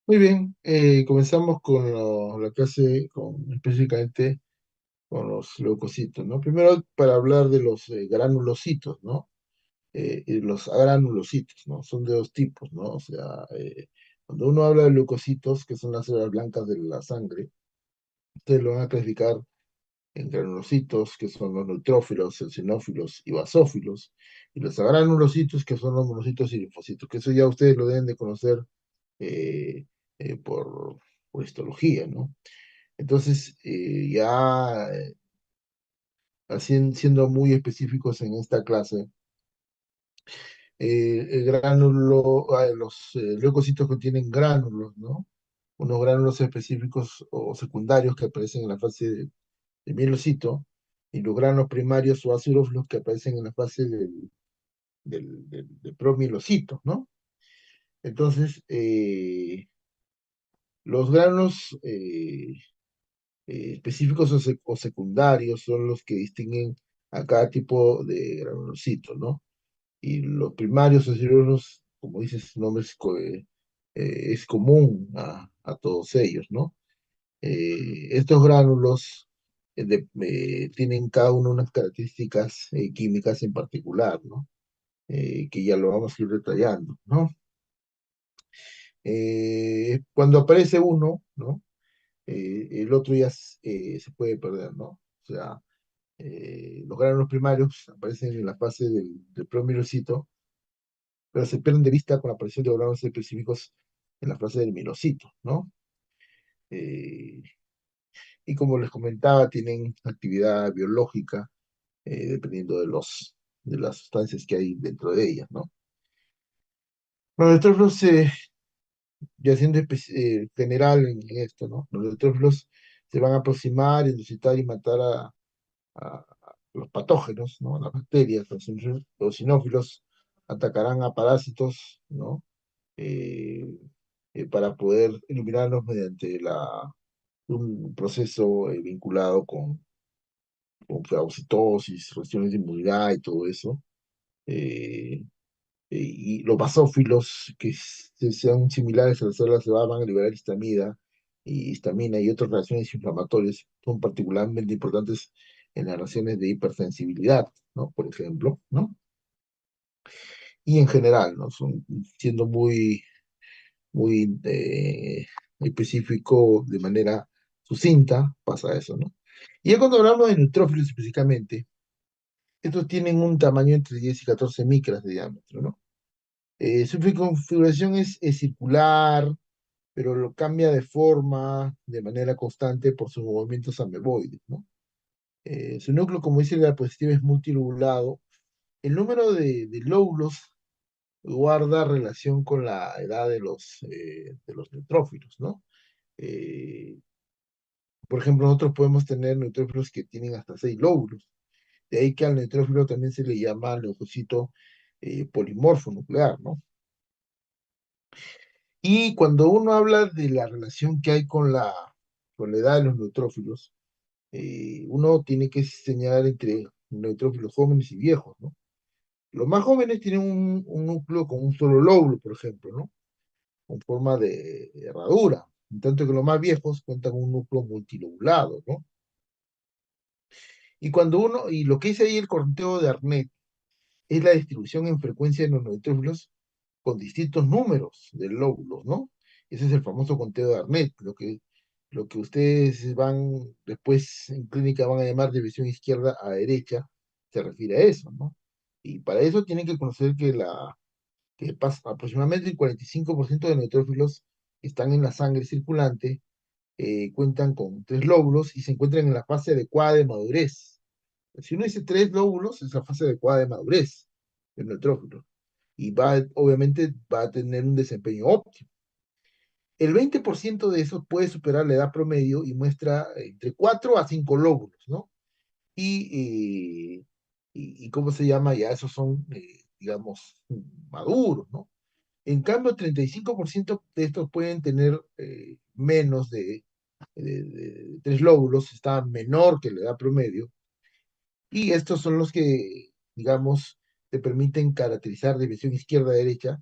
Muy bien, comenzamos con la clase específicamente con los leucocitos, ¿no? Primero para hablar de los granulocitos, ¿no? Y los agranulocitos, ¿no? Son de dos tipos, ¿no? O sea, cuando uno habla de leucocitos, que son las células blancas de la sangre, ustedes lo van a clasificar en granulocitos, que son los neutrófilos, eosinófilos y basófilos, y los agranulocitos, que son los monocitos y linfocitos, que eso ya ustedes lo deben de conocer eh, eh, por, por histología, ¿no? Entonces, ya siendo muy específicos en esta clase, el gránulo, los leucocitos contienen gránulos, ¿no? Unos gránulos específicos o secundarios que aparecen en la fase de mielocito, y los gránulos primarios o acirófilos que aparecen en la fase del promielocito, ¿no? Entonces, los granos específicos o secundarios son los que distinguen a cada tipo de granulocito, ¿no? Y los primarios o ciruelos, como dice su nombre, es común a todos ellos, ¿no? Estos gránulos tienen cada uno unas características químicas en particular, ¿no? Que ya lo vamos a ir detallando, ¿no? Cuando aparece uno, ¿no? El otro ya se puede perder, ¿no? O sea, los gránulos primarios aparecen en la fase del promielocito, pero se pierden de vista con la aparición de gránulos específicos en la fase del mielocito, ¿no? Eh, y como les comentaba, tienen actividad biológica dependiendo de las sustancias que hay dentro de ellas, ¿no? Los neutrófilos, ya siendo general en esto, ¿no? Los neutrófilos se van a aproximar, endocitar y matar a los patógenos, ¿no? Las bacterias, los sinófilos atacarán a parásitos, ¿no? Eh, para poder eliminarlos mediante un proceso vinculado con fagocitosis, reacciones de inmunidad y todo eso. Eh, y los basófilos, que sean similares a las células de Barr, van a liberar histamina y otras reacciones inflamatorias, son particularmente importantes en las reacciones de hipersensibilidad, ¿no? Por ejemplo, ¿no? Y en general, ¿no? Siendo muy específico de manera sucinta, pasa eso, ¿no? Y ya cuando hablamos de neutrófilos específicamente, estos tienen un tamaño entre 10 y 14 micras de diámetro, ¿no? Su configuración es circular, pero lo cambia de forma de manera constante por sus movimientos ameboides, ¿no? Su núcleo, como dice la diapositiva, es multilobulado. El número de lóbulos guarda relación con la edad de los neutrófilos, ¿no? Eh, por ejemplo, nosotros podemos tener neutrófilos que tienen hasta 6 lóbulos. De ahí que al neutrófilo también se le llama leucocito polimorfo nuclear, ¿no? Y cuando uno habla de la relación que hay con la edad de los neutrófilos, uno tiene que señalar entre neutrófilos jóvenes y viejos, ¿no? Los más jóvenes tienen un núcleo con un solo lóbulo, por ejemplo, ¿no? Con forma de herradura, en tanto que los más viejos cuentan con un núcleo multilobulado, ¿no? Y lo que dice ahí el conteo de Arnett es la distribución en frecuencia de los neutrófilos con distintos números de lóbulos, ¿no? Ese es el famoso conteo de Arnett, lo que ustedes van después en clínica van a llamar división izquierda a derecha, se refiere a eso, ¿no? Y para eso tienen que conocer que aproximadamente el 45% de neutrófilos que están en la sangre circulante cuentan con 3 lóbulos y se encuentran en la fase adecuada de madurez. Si uno dice 3 lóbulos, es la fase adecuada de madurez del neutrófilo. Y obviamente va a tener un desempeño óptimo. El 20% de eso puede superar la edad promedio y muestra entre 4 a 5 lóbulos, ¿no? Y ¿cómo se llama? Ya esos son, digamos, maduros, ¿no? En cambio, 35% de estos pueden tener menos de 3 lóbulos, está menor que la edad promedio, y estos son los que, digamos, te permiten caracterizar división izquierda-derecha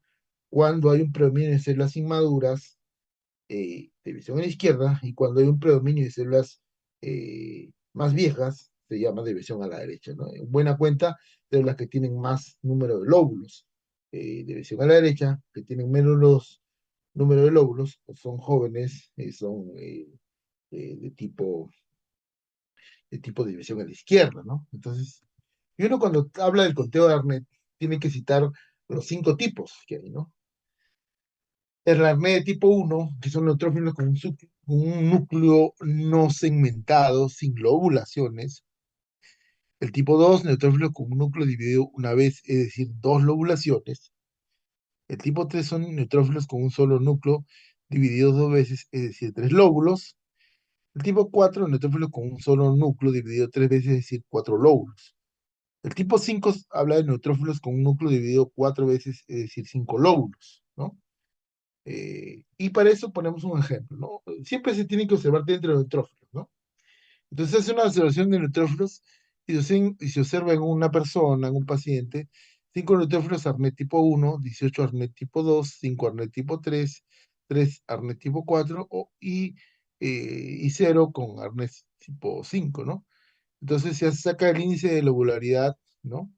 cuando hay un predominio de células inmaduras de visión a la izquierda, y cuando hay un predominio de células más viejas, se llama de visión a la derecha, ¿no? En buena cuenta, células que tienen más número de lóbulos de visión a la derecha, que tienen menos los número de lóbulos, pues son jóvenes, son de tipo de visión a la izquierda, ¿no? Entonces, y uno cuando habla del conteo de Arnett, tiene que citar los 5 tipos que hay, ¿no? El Arnett de tipo uno, que son neutrófilos con un núcleo no segmentado, sin lobulaciones. El tipo 2, neutrófilos con un núcleo dividido una vez, es decir, dos lobulaciones. El tipo 3 son neutrófilos con un solo núcleo dividido dos veces, es decir, tres lóbulos. El tipo 4, neutrófilos con un solo núcleo dividido tres veces, es decir, cuatro lóbulos. El tipo 5 habla de neutrófilos con un núcleo dividido cuatro veces, es decir, cinco lóbulos, ¿no? Y para eso ponemos un ejemplo, ¿no? Siempre se tiene que observar dentro de neutrófilos, ¿no? Entonces hace una observación de neutrófilos y se observa en una persona, en un paciente, 5 neutrófilos Arnett tipo 1, 18 Arnett tipo 2, 5 Arnett tipo 3, 3 Arnett tipo 4 y 0 con Arnett tipo 5, ¿no? Entonces se saca el índice de lobularidad, ¿no?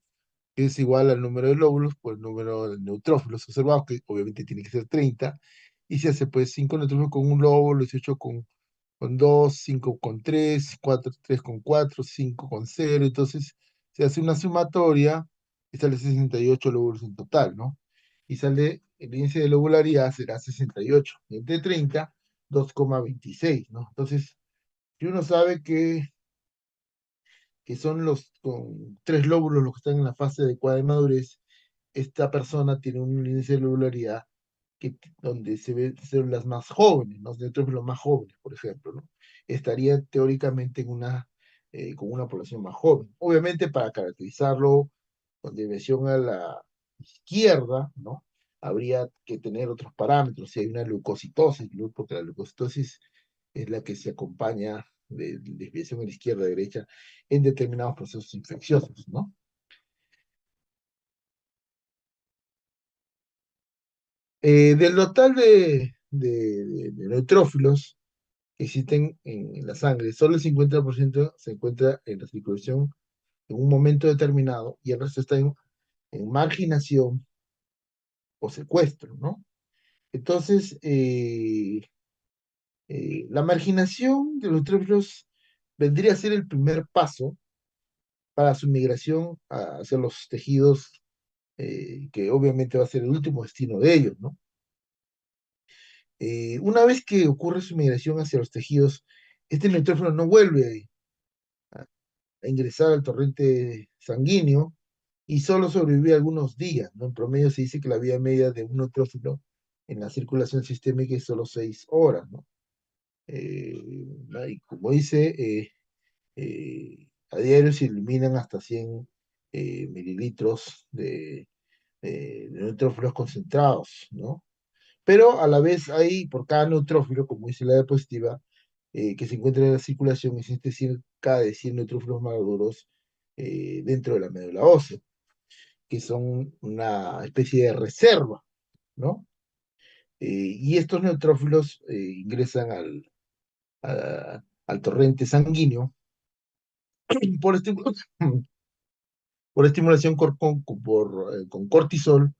Que es igual al número de lóbulos por el número de neutrófilos observados, que obviamente tiene que ser 30, y se hace pues 5 neutrófilos con un lóbulo, 18 con 2, 5 con 3, 4, 3 con 4, 5 con 0, entonces se hace una sumatoria y sale 68 lóbulos en total, ¿no? Y sale el índice de lobularidad será 68, entre 30, 2,26, ¿no? Entonces, si uno sabe que son los con tres lóbulos los que están en la fase adecuada de madurez, esta persona tiene un índice de lobularidad donde se ven células más jóvenes, ¿no? Neutrófilos más jóvenes, por ejemplo, ¿no? Estaría teóricamente con una población más joven. Obviamente, para caracterizarlo con dimensión a la izquierda, ¿no? Habría que tener otros parámetros, si hay una leucocitosis, ¿no? Porque la leucocitosis es la que se acompaña de desviación a la izquierda, derecha, en determinados procesos infecciosos, ¿no? Del total de neutrófilos que existen en la sangre, solo el 50% se encuentra en la circulación en un momento determinado y el resto está en marginación o secuestro, ¿no? Entonces, la marginación de los neutrófilos vendría a ser el primer paso para su migración hacia los tejidos, que obviamente va a ser el último destino de ellos, ¿no? Una vez que ocurre su migración hacia los tejidos, este neutrófilo no vuelve a ingresar al torrente sanguíneo y solo sobrevive algunos días, ¿no? En promedio se dice que la vida media de un neutrófilo en la circulación sistémica es solo 6 horas, ¿no? Y como dice, a diario se eliminan hasta 100 mililitros de neutrófilos concentrados, ¿no? Pero a la vez hay, por cada neutrófilo, como dice la diapositiva, que se encuentra en la circulación, existe cerca de 100 neutrófilos maduros dentro de la médula ósea, que son una especie de reserva, ¿no? Y estos neutrófilos ingresan al torrente sanguíneo por, por estimulación con cortisol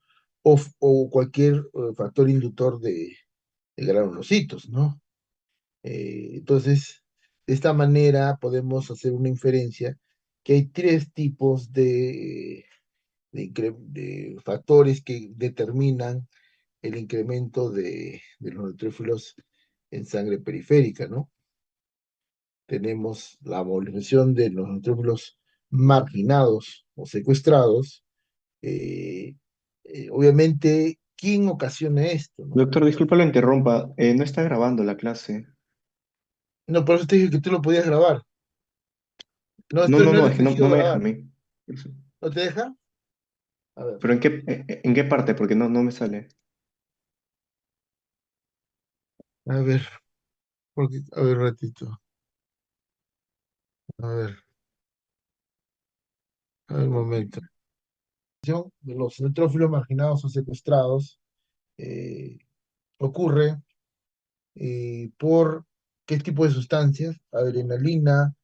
o cualquier factor inductor de granulocitos, ¿no? Entonces, de esta manera podemos hacer una inferencia que hay tres tipos de factores que determinan el incremento de los neutrófilos en sangre periférica, ¿no? Tenemos la movilización de los neutrófilos marginados o secuestrados. eh, Obviamente, ¿quién ocasiona esto, no? Doctor, disculpa lo interrumpa, no está grabando la clase. No, por eso te dije que tú lo podías grabar. No, No, esto no, no es no, es que no, restringido no a me deja a grabar. mí. Por eso. ¿No te deja? A ver, ¿Pero en qué parte? Porque no, no me sale. a ver, a ver, un ratito. A ver, un momento. De los neutrófilos marginados o secuestrados eh, ocurre por qué tipo de sustancias, adrenalina,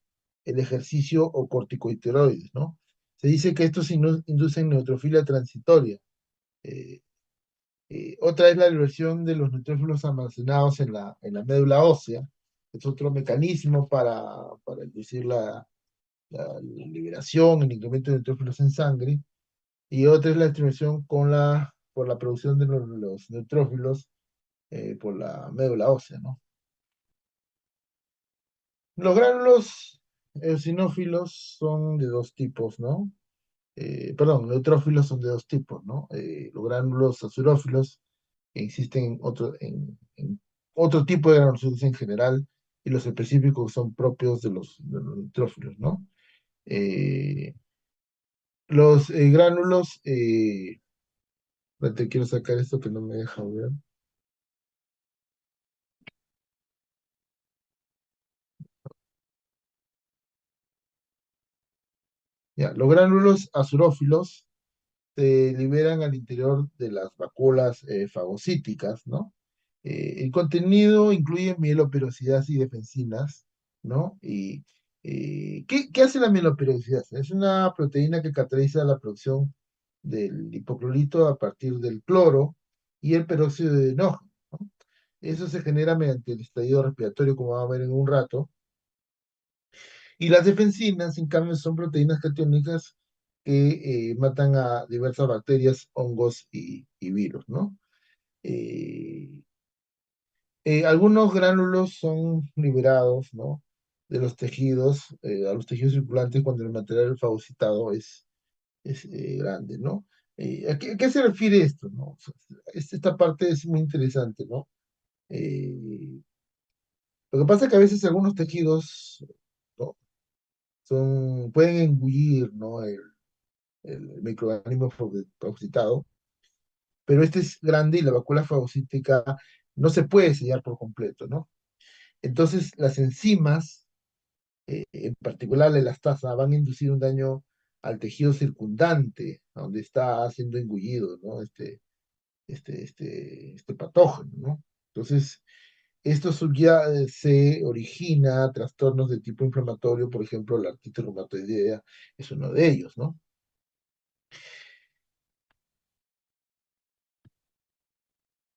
el ejercicio o corticosteroides, ¿no? Se dice que estos inducen neutrofilia transitoria. Eh, Otra es la liberación de los neutrófilos almacenados en la médula ósea. Es otro mecanismo para inducir la liberación, el incremento de neutrófilos en sangre. Y otra es la estimulación por la producción de los neutrófilos por la médula ósea, ¿no? Los gránulos eosinófilos son de dos tipos, ¿no? Perdón, neutrófilos son de dos tipos, ¿no? Los gránulos azurófilos que existen en otro tipo de granulocitos en general y los específicos son propios de los neutrófilos, ¿no? Eh, los gránulos, te quiero sacar esto que no me deja ver. Ya, los gránulos azurófilos se liberan al interior de las vacuolas fagocíticas, ¿no? El contenido incluye mieloperoxidasa y defensinas, ¿no? ¿Qué hace la mieloperoxidasa? Es una proteína que cataliza la producción del hipoclorito a partir del cloro y el peróxido de hidrógeno, ¿no? Eso se genera mediante el estallido respiratorio, como vamos a ver en un rato. Y las defensinas, en cambio, son proteínas catiónicas que matan a diversas bacterias, hongos y virus, ¿no? Eh, Algunos gránulos son liberados, ¿no? De los tejidos, a los tejidos circulantes cuando el material fagocitado es grande, ¿no? ¿A qué se refiere esto, no? O sea, esta parte es muy interesante, ¿no? Eh, lo que pasa es que a veces algunos tejidos, ¿no? Pueden engullir, ¿no? El microorganismo fagocitado, pero este es grande y la vacuola fagocítica no se puede sellar por completo, ¿no? Entonces, las enzimas, en particular la elastasa, van a inducir un daño al tejido circundante, a donde está siendo engullido, ¿no? Este patógeno, ¿no? Entonces, ya se origina trastornos de tipo inflamatorio, por ejemplo, la artritis reumatoidea es uno de ellos, ¿no?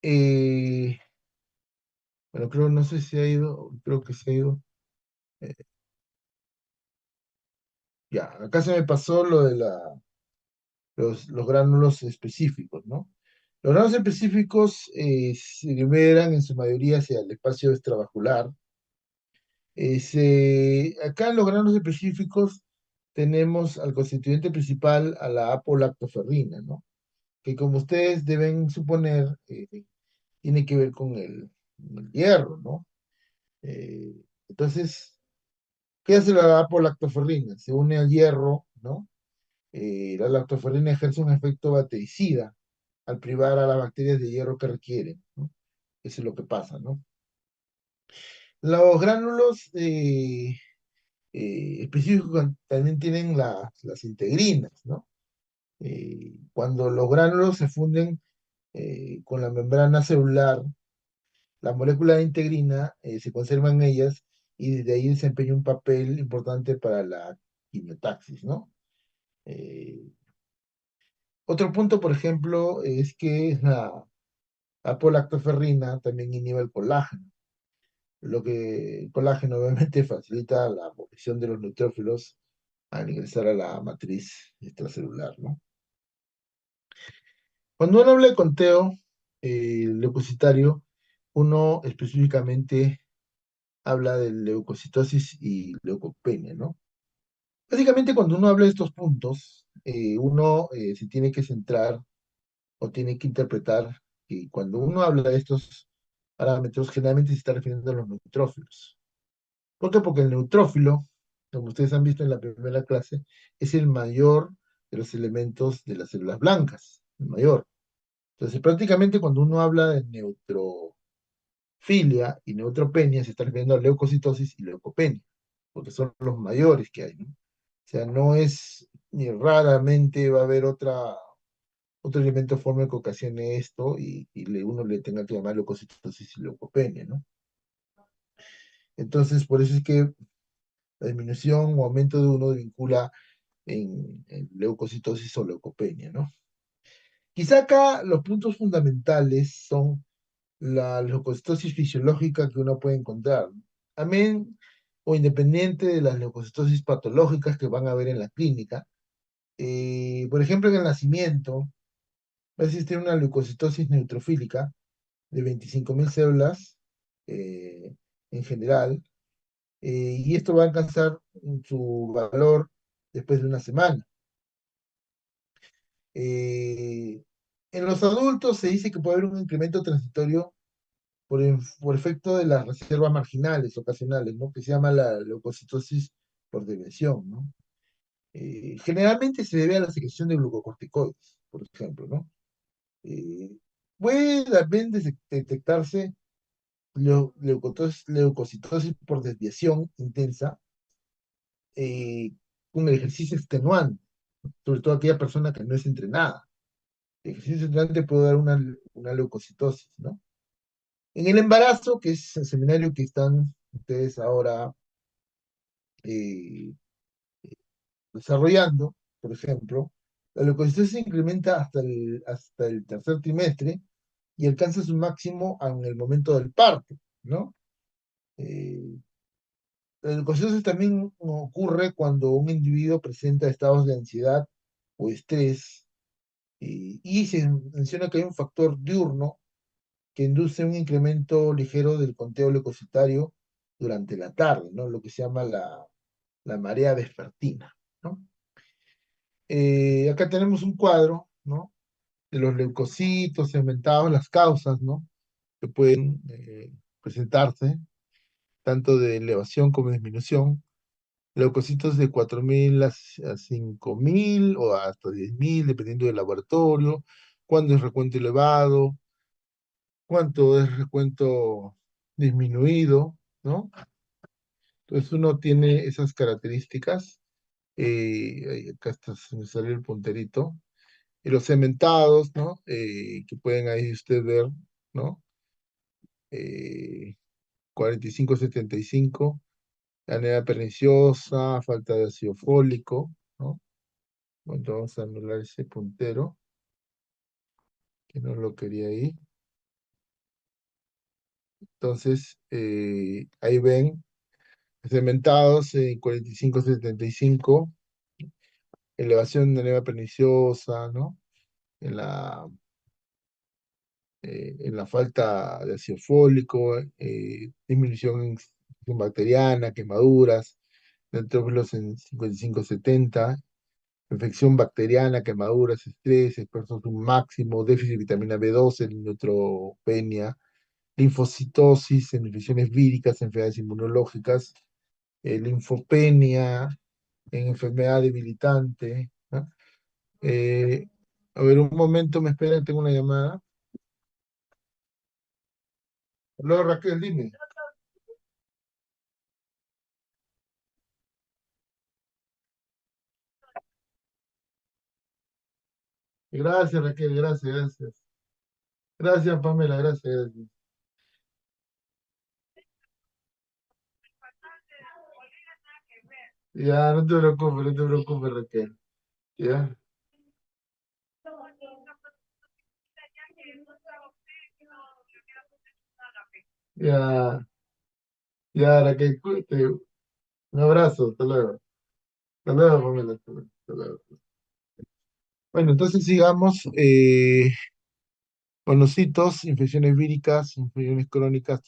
Eh, bueno, no sé si ha ido, creo que se ha ido. eh, ya, acá se me pasó lo de los gránulos específicos, ¿no? Los gránulos específicos se liberan en su mayoría hacia el espacio extravascular. Acá en los gránulos específicos tenemos al constituyente principal, a la apolactoferrina, ¿no? Que como ustedes deben suponer, tiene que ver con el hierro, ¿no? Eh, entonces, ¿qué hace la apolactoferrina? Se une al hierro, ¿no? La lactoferrina ejerce un efecto bactericida al privar a las bacterias de hierro que requieren, ¿no? Eso es lo que pasa, ¿no? Los gránulos específicos también tienen las integrinas, ¿no? Cuando los gránulos se funden con la membrana celular, la molécula de integrina se conserva en ellas y desde ahí desempeña un papel importante para la quimiotaxis, ¿no? Eh, Otro punto, por ejemplo, es que la apolactoferrina también inhibe el colágeno, lo que el colágeno obviamente facilita la abolición de los neutrófilos al ingresar a la matriz extracelular, ¿no? Cuando uno habla de conteo leucocitario, uno específicamente habla de leucocitosis y leucopenia, ¿no? Básicamente, cuando uno habla de estos puntos, uno se tiene que centrar o tiene que interpretar que cuando uno habla de estos parámetros, generalmente se está refiriendo a los neutrófilos. ¿Por qué? Porque el neutrófilo, como ustedes han visto en la primera clase, es el mayor de los elementos de las células blancas, el mayor. Entonces, prácticamente cuando uno habla de neutrofilia y neutropenia, se está refiriendo a leucocitosis y leucopenia, porque son los mayores que hay, ¿no? O sea, no es, ni raramente va a haber otro elemento fórmico que ocasione esto y uno le tenga que llamar leucocitosis y leucopenia, ¿no? Entonces, por eso es que la disminución o aumento de uno vincula en leucocitosis o leucopenia, ¿no? Quizá acá los puntos fundamentales son la leucocitosis fisiológica que uno puede encontrar, amén o independiente de las leucocitosis patológicas que van a ver en la clínica. Por ejemplo, en el nacimiento va a existir una leucocitosis neutrofílica de 25.000 células eh, en general, y esto va a alcanzar su valor después de una semana. Eh, en los adultos se dice que puede haber un incremento transitorio por efecto de las reservas marginales ocasionales, ¿no? Que se llama la leucocitosis por depresión, ¿no? Generalmente se debe a la secreción de glucocorticoides, por ejemplo, ¿no? Eh, Puede también detectarse leucocitosis por desviación intensa con el ejercicio extenuante, sobre todo aquella persona que no es entrenada. El ejercicio extenuante puede dar una leucocitosis, ¿no? En el embarazo, que es el seminario que están ustedes ahora eh, desarrollando, por ejemplo, la leucocitosis se incrementa hasta el tercer trimestre y alcanza su máximo en el momento del parto, ¿no? Eh, la leucocitosis también ocurre cuando un individuo presenta estados de ansiedad o estrés, y se menciona que hay un factor diurno que induce un incremento ligero del conteo leucocitario durante la tarde, ¿no? Lo que se llama la marea vespertina, ¿no? Acá tenemos un cuadro, ¿no? De los leucocitos segmentados, las causas, ¿no? Que pueden presentarse, tanto de elevación como de disminución. Leucocitos de 4.000 a 5.000 o hasta 10.000, dependiendo del laboratorio, cuándo es recuento elevado, cuánto es recuento disminuido, ¿no? Entonces uno tiene esas características. Acá está, se me salió el punterito. Y los cementados, ¿no? Que pueden ahí usted ver, ¿no? Eh, 45-75, anemia perniciosa, falta de ácido fólico, ¿no? Bueno, vamos a anular ese puntero, que no lo quería ahí. Entonces, ahí ven, cementados en 45-75, elevación de anemia perniciosa, ¿no? En la falta de ácido fólico, disminución en bacteriana, quemaduras, neutrófilos en 55-70, infección bacteriana, quemaduras, estrés, esfuerzos un máximo, déficit de vitamina B12, neutropenia, linfocitosis, en infecciones víricas, enfermedades inmunológicas, linfopenia, en enfermedad debilitante, ¿no? Eh, a ver, un momento, me espera, tengo una llamada. Hola Raquel, dime. Gracias Raquel, gracias, gracias. Gracias Pamela, gracias, gracias. Ya, no te preocupes Raquel. Ya, ya, ya Raquel, cuídate. Un abrazo, hasta luego. Hasta luego, Pamela, hasta luego. Bueno, entonces sigamos. Monocitos, infecciones víricas, infecciones crónicas,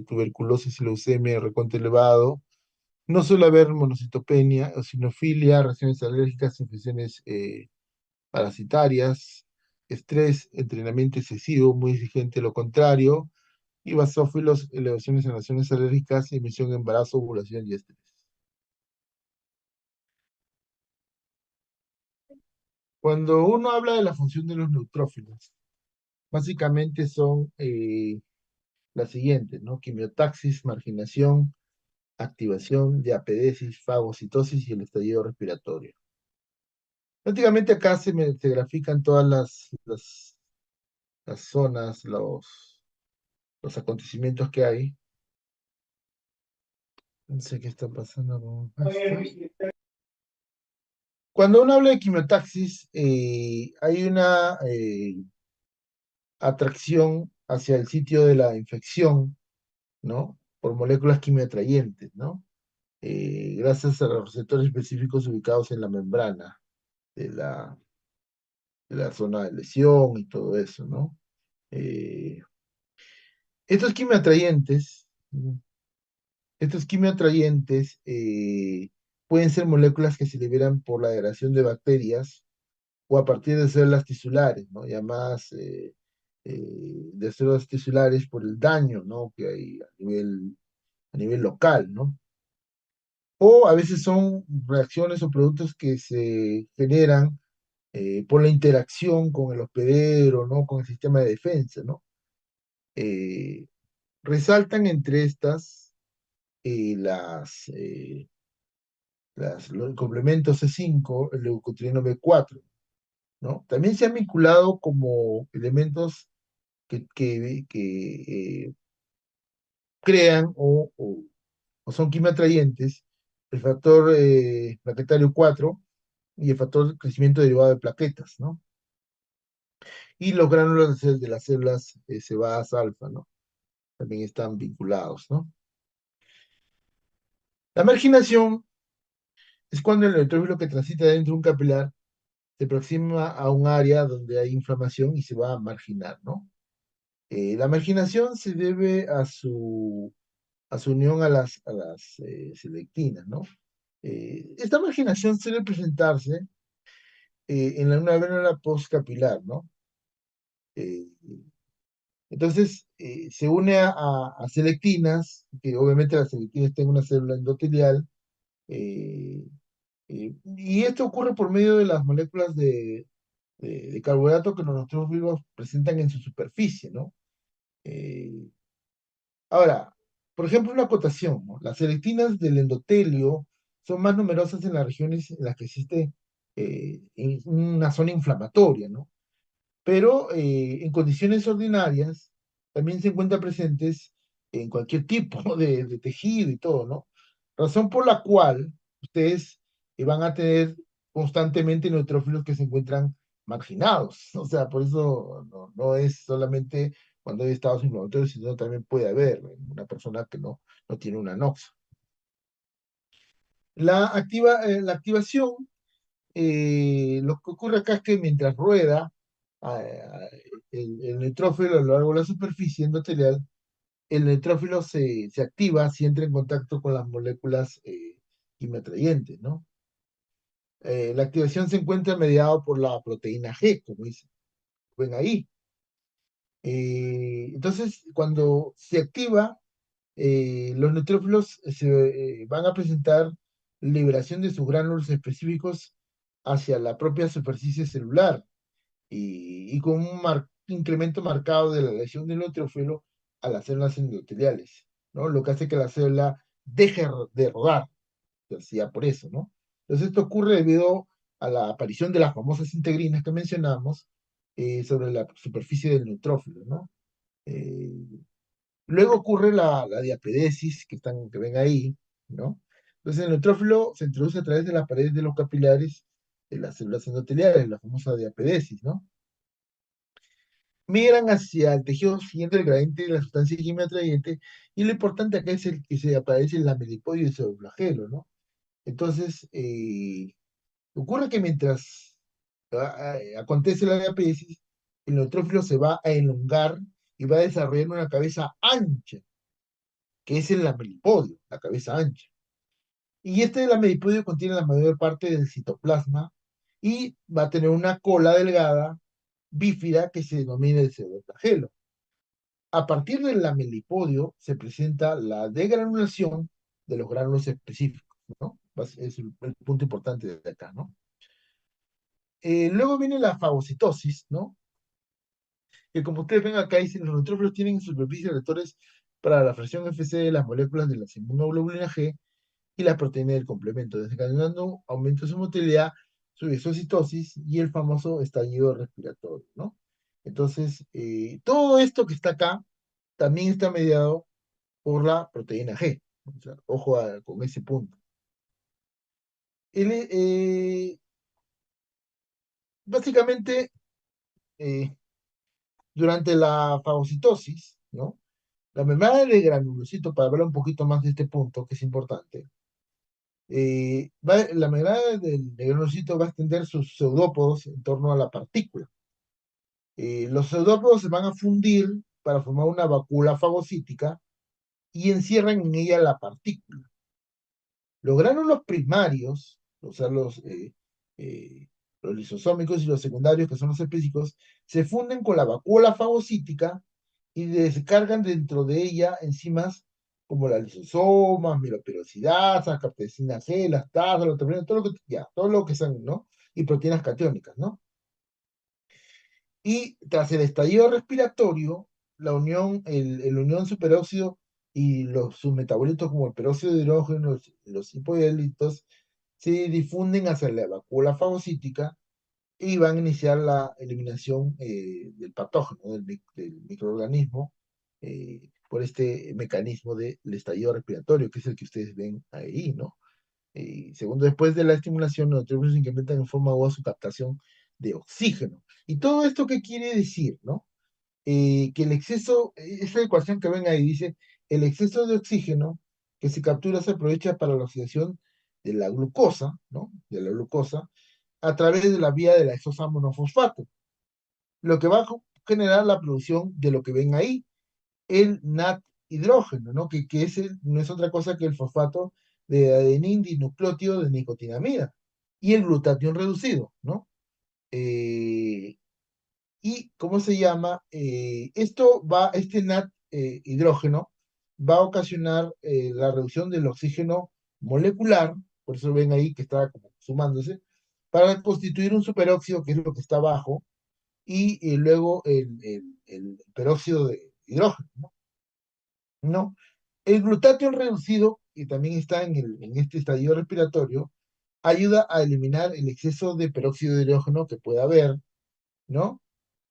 tuberculosis y leucemia, recuento elevado. No suele haber monocitopenia, eosinofilia, reacciones alérgicas, infecciones parasitarias, estrés, entrenamiento excesivo, muy exigente, lo contrario, y basófilos, elevaciones en reacciones alérgicas, emisión, embarazo, ovulación y estrés. Cuando uno habla de la función de los neutrófilos, básicamente son las siguientes, ¿no? Quimiotaxis, marginación, activación, diapedesis, fagocitosis y el estallido respiratorio. Prácticamente acá se grafican todas las zonas, los acontecimientos que hay. No sé qué está pasando con esto. Cuando uno habla de quimiotaxis, hay una atracción hacia el sitio de la infección, ¿no? Por moléculas quimioatrayentes, ¿no? Gracias a los receptores específicos ubicados en la membrana de de la zona de lesión y todo eso, ¿no? Eh, estos quimioatrayentes, estos quimioatrayentes pueden ser moléculas que se liberan por la degradación de bacterias o a partir de células tisulares, ¿no? Llamadas de células tisulares por el daño, ¿no? Que hay a nivel local, ¿no? O a veces son reacciones o productos que se generan por la interacción con el hospedero, ¿no? Con el sistema de defensa, ¿no? Eh, resaltan entre estas los complementos C5, el leucotrieno B4, ¿no? También se han vinculado como elementos que crean o son quimioatrayentes el factor plaquetario 4 y el factor de crecimiento derivado de plaquetas, ¿no? Y los gránulos de las células cebadas alfa, ¿no? También están vinculados, ¿no? La marginación es cuando el neutrófilo que transita dentro de un capilar se aproxima a un área donde hay inflamación y se va a marginar, ¿no? La marginación se debe a su unión a a las selectinas, ¿no? Esta marginación suele presentarse en una vena postcapilar, ¿no? Eh, entonces, se une a selectinas, que obviamente las selectinas tienen una célula endotelial, eh, y esto ocurre por medio de las moléculas de carbohidrato que los neutrófilos presentan en su superficie, ¿no? Eh, ahora, por ejemplo, una acotación, ¿no? Las selectinas del endotelio son más numerosas en las regiones en las que existe una zona inflamatoria, ¿no? Pero en condiciones ordinarias también se encuentran presentes en cualquier tipo de tejido y todo, ¿no? Razón por la cual ustedes van a tener constantemente neutrófilos que se encuentran marginados. O sea, por eso no es solamente cuando hay estados inflamatorios, sino también puede haber en una persona que no tiene una anoxia. La activación, lo que ocurre acá es que mientras rueda el neutrófilo a lo largo de la superficie endotelial, el neutrófilo se activa si entra en contacto con las moléculas quimioatrayentes, ¿no? La activación se encuentra mediada por la proteína G, como dicen, ven ahí. Entonces, cuando se activa, los neutrófilos se van a presentar liberación de sus gránulos específicos hacia la propia superficie celular y con un incremento marcado de la lesión del neutrófilo a las células endoteliales, ¿no? Lo que hace que la célula deje de rodar, se hacía por eso, ¿no? Entonces esto ocurre debido a la aparición de las famosas integrinas que mencionamos sobre la superficie del neutrófilo, ¿no? Eh, luego ocurre la diapedesis, que ven ahí, ¿no? Entonces el neutrófilo se introduce a través de las paredes de los capilares de las células endoteliales, la famosa diapedesis, ¿no? Migran hacia el tejido siguiente el gradiente de la sustancia química atrayente, y lo importante acá es el que se aparece en la melipodio y el pseudoflagelo, ¿no? Entonces, ocurre que mientras acontece la diapedesis, el neutrófilo se va a elongar y va a desarrollar una cabeza ancha, que es el lamelipodio, la cabeza ancha. Y este lamelipodio contiene la mayor parte del citoplasma y va a tener una cola delgada, bífida, que se denomina el pseudoflagelo. A partir del lamelipodio se presenta la degranulación de los gránulos específicos, ¿no? Es el punto importante de acá, ¿no? Luego viene la fagocitosis, ¿no? Que como ustedes ven acá, dicen, los neutrófilos tienen en su superficie receptores para la fracción FC de las moléculas de la inmunoglobulina G y la proteína del complemento, desencadenando aumento de su motilidad, su exocitosis y el famoso estallido respiratorio, ¿no? Entonces, todo esto que está acá también está mediado por la proteína G. O sea, ojo con ese punto. El, básicamente, eh, durante la fagocitosis, ¿no? La membrana del granulocito, para hablar un poquito más de este punto, que es importante, la membrana del granulocito va a extender sus pseudópodos en torno a la partícula. Los pseudópodos se van a fundir para formar una vacuola fagocítica y encierran en ella la partícula. Los gránulos primarios, o sea, eh, los lisosómicos y los secundarios, que son los específicos, se funden con la vacuola fagocítica y descargan dentro de ella enzimas como la lisosomas, mieloperoxidasas, capsaicina G, lactasa, todo lo que, ya, todo lo que son, ¿no? Y proteínas catiónicas, ¿no? Y tras el estallido respiratorio, la unión superóxido y sus metabolitos como el peróxido de hidrógeno, los hipoialitos, se difunden hacia la vacuola fagocítica y van a iniciar la eliminación del patógeno, del microorganismo, por este mecanismo del estallido respiratorio, que es el que ustedes ven ahí, ¿no? Segundo, después de la estimulación, los neutrones incrementan en forma aguda su captación de oxígeno. ¿Y todo esto qué quiere decir, no? Que el exceso, esa ecuación que ven ahí dice, el exceso de oxígeno que se captura se aprovecha para la oxidación de la glucosa, ¿no? De la glucosa, a través de la vía de la isosa monofosfato, lo que va a generar la producción de lo que ven ahí, el NAT hidrógeno, ¿no? No es otra cosa que el fosfato de adenín dinucleótido de nicotinamida y el glutatión reducido, ¿no? Eh, y, ¿cómo se llama? Este NAT hidrógeno va a ocasionar la reducción del oxígeno molecular, por eso ven ahí que está como sumándose, para constituir un superóxido, que es lo que está abajo, y luego el peróxido de hidrógeno, ¿no? ¿No? El glutatión reducido, que también está en este estadio respiratorio, ayuda a eliminar el exceso de peróxido de hidrógeno que pueda haber, ¿no?